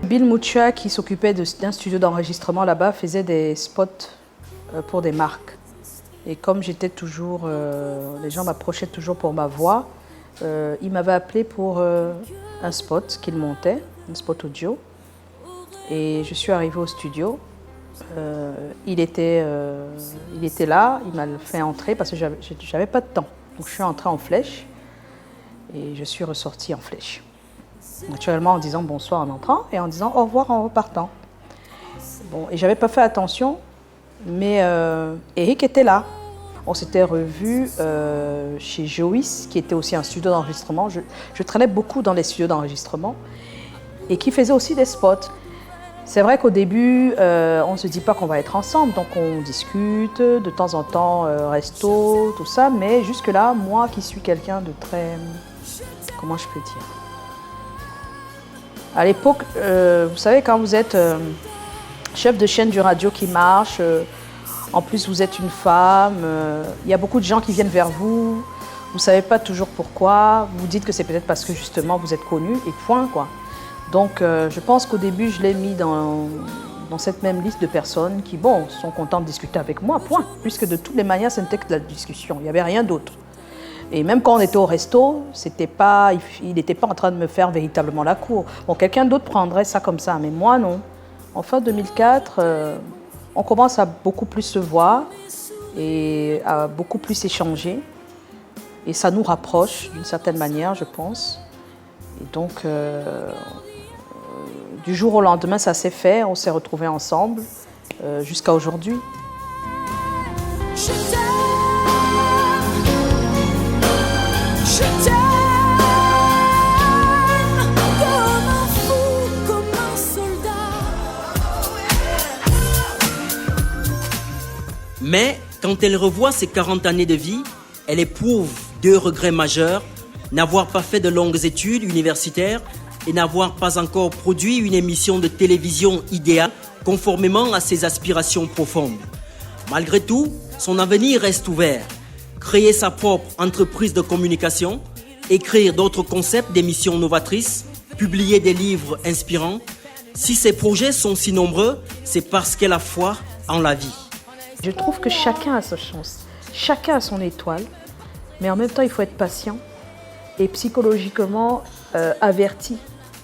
U: Bill Mucha, qui s'occupait d'un studio d'enregistrement là-bas, faisait des spots pour des marques. Et comme j'étais toujours, les gens m'approchaient toujours pour ma voix, il m'avait appelé pour un spot qu'il montait, un spot audio. Et je suis arrivée au studio Il était là, il m'a fait entrer parce que j'avais pas de temps. Donc je suis entrée en flèche et je suis ressortie en flèche. Naturellement en disant bonsoir en entrant et en disant au revoir en repartant. Bon, et j'avais pas fait attention, mais Eric était là. On s'était revus chez Joyce, qui était aussi un studio d'enregistrement. Je traînais beaucoup dans les studios d'enregistrement et qui faisait aussi des spots. C'est vrai qu'au début, on ne se dit pas qu'on va être ensemble, donc on discute, de temps en temps, resto, tout ça, mais jusque-là, moi qui suis quelqu'un de très... Comment je peux dire? À l'époque, vous savez, quand vous êtes chef de chaîne du radio qui marche, en plus vous êtes une femme, il y a beaucoup de gens qui viennent vers vous, vous ne savez pas toujours pourquoi, vous dites que c'est peut-être parce que justement vous êtes connu, et point quoi. Donc je pense qu'au début, je l'ai mis dans cette même liste de personnes qui, bon, sont contentes de discuter avec moi, point. Puisque de toutes les manières, ce n'était que de la discussion, il n'y avait rien d'autre. Et même quand on était au resto, il n'était pas en train de me faire véritablement la cour. Bon, quelqu'un d'autre prendrait ça comme ça, mais moi, non. En fin 2004, on commence à beaucoup plus se voir et à beaucoup plus échanger. Et ça nous rapproche d'une certaine manière, je pense. Et donc... du jour au lendemain, ça s'est fait, on s'est retrouvés ensemble jusqu'à aujourd'hui.
Q: Mais quand elle revoit ses 40 années de vie, elle éprouve 2 regrets majeurs: n'avoir pas fait de longues études universitaires et n'avoir pas encore produit une émission de télévision idéale conformément à ses aspirations profondes. Malgré tout, son avenir reste ouvert. Créer sa propre entreprise de communication, écrire d'autres concepts d'émissions novatrices, publier des livres inspirants. Si ses projets sont si nombreux, c'est parce qu'elle a foi en la vie.
U: Je trouve que chacun a sa chance, chacun a son étoile, mais en même temps il faut être patient et psychologiquement averti,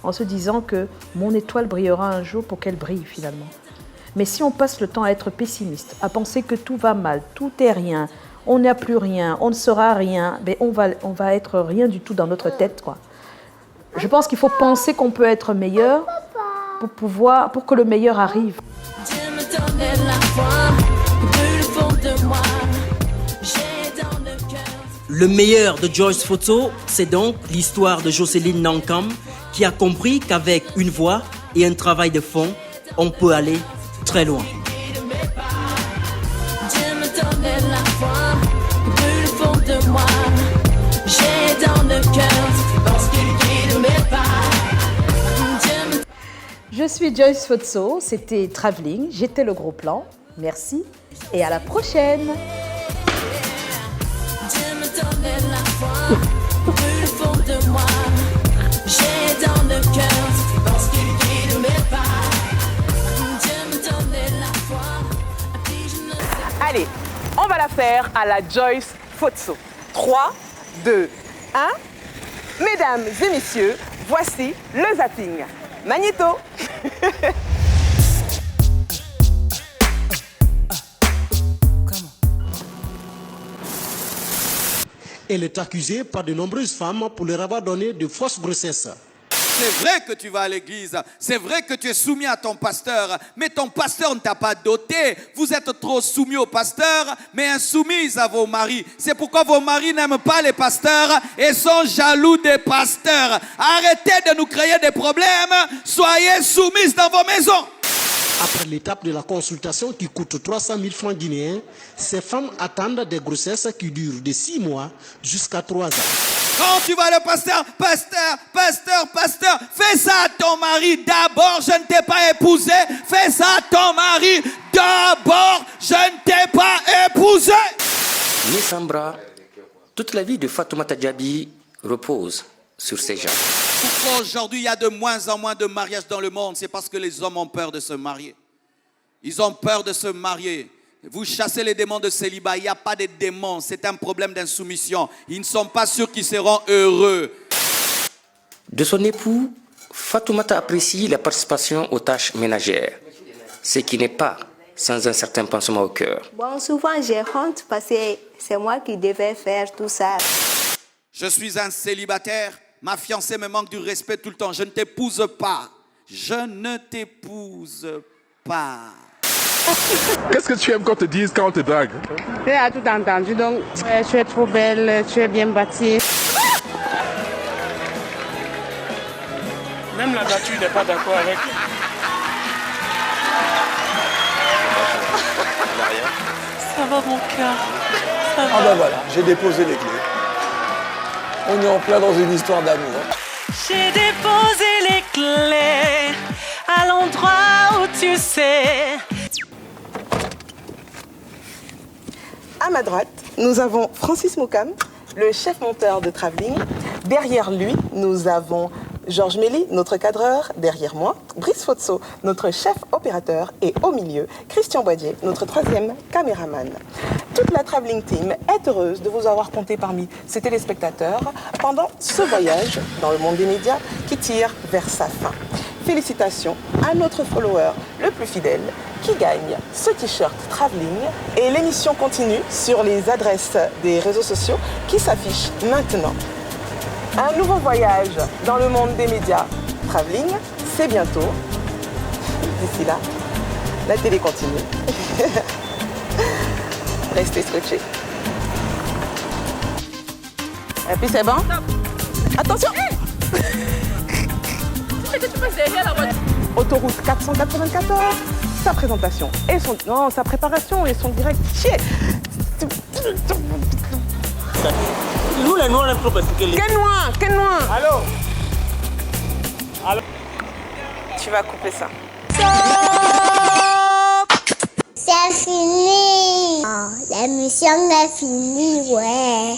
U: en se disant que mon étoile brillera un jour pour qu'elle brille finalement. Mais si on passe le temps à être pessimiste, à penser que tout va mal, tout est rien, on n'a plus rien, on ne sera rien, mais on va être rien du tout dans notre tête, quoi. Je pense qu'il faut penser qu'on peut être meilleur pour que le meilleur arrive.
Q: Le meilleur de Joyce Fotso, c'est donc l'histoire de Jocelyne Nankam, qui a compris qu'avec une voix et un travail de fond, on peut aller très loin.
U: Je suis Joyce Fotso, c'était Travelling, j'étais le gros plan. Merci et à la prochaine.
T: Allez, on va la faire à la Joyce Fotso. 3, 2, 1. Mesdames et messieurs, voici le zapping. Magnéto.
B: Elle est accusée par de nombreuses femmes pour leur avoir donné de fausses grossesses.
D: C'est vrai que tu vas à l'église, c'est vrai que tu es soumis à ton pasteur, mais ton pasteur ne t'a pas doté. Vous êtes trop soumis au pasteur, mais insoumises à vos maris. C'est pourquoi vos maris n'aiment pas les pasteurs et sont jaloux des pasteurs. Arrêtez de nous créer des problèmes, soyez soumises dans vos maisons.
B: Après l'étape de la consultation qui coûte 300 000 francs guinéens, ces femmes attendent des grossesses qui durent de 6 mois jusqu'à 3 ans.
D: Quand tu vas le pasteur, fais ça à ton mari. D'abord, je ne t'ai pas épousé. Fais ça à ton mari. D'abord, je ne t'ai pas épousé.
K: Nessambra, toute la vie de Fatoumata Diaby repose sur ses jambes.
D: Pourquoi aujourd'hui il y a de moins en moins de mariages dans le monde? C'est parce que les hommes ont peur de se marier. Ils ont peur de se marier. Vous chassez les démons de célibat. Il n'y a pas de démons. C'est un problème d'insoumission. Ils ne sont pas sûrs qu'ils seront heureux.
K: De son époux, Fatoumata apprécie la participation aux tâches ménagères, ce qui n'est pas sans un certain pansement au cœur.
L: Bon, souvent j'ai honte parce que c'est moi qui devais faire tout ça.
D: Je suis un célibataire. Ma fiancée me manque du respect tout le temps. Je ne t'épouse pas. Je ne t'épouse pas.
B: Qu'est-ce que tu aimes qu'on te dise quand on te drague?
J: Tu as tout entendu, donc tu es trop belle, tu es bien bâtie.
W: Même la nature n'est pas d'accord avec.
M: Ça va mon cœur. Ça va.
N: Ah ben voilà, j'ai déposé les clés. On est en plein dans une histoire d'amour.
M: J'ai déposé les clés à l'endroit où tu sais.
T: À ma droite, nous avons Francis Moukam, le chef monteur de Travelling. Derrière lui, nous avons Georges Méli, notre cadreur. Derrière moi, Brice Fotso, notre chef opérateur. Et au milieu, Christian Boadier, notre troisième caméraman. Toute la Travelling Team est heureuse de vous avoir compté parmi ses téléspectateurs pendant ce voyage dans le monde des médias qui tire vers sa fin. Félicitations à notre follower le plus fidèle qui gagne ce t-shirt Travelling, et l'émission continue sur les adresses des réseaux sociaux qui s'affichent maintenant. Un nouveau voyage dans le monde des médias Travelling, c'est bientôt. D'ici là, la télé continue. Restez scotchés. Et puis c'est bon? Attention! Autoroute 494, sa présentation et son... Non, sa préparation et son direct. Chier!
M: Nous les noirs, on peut
T: Quel noir? Quel noir?
W: Allô? Allô?
T: Tu vas couper ça.
X: C'est fini. Oh, l'émission est finie, ouais.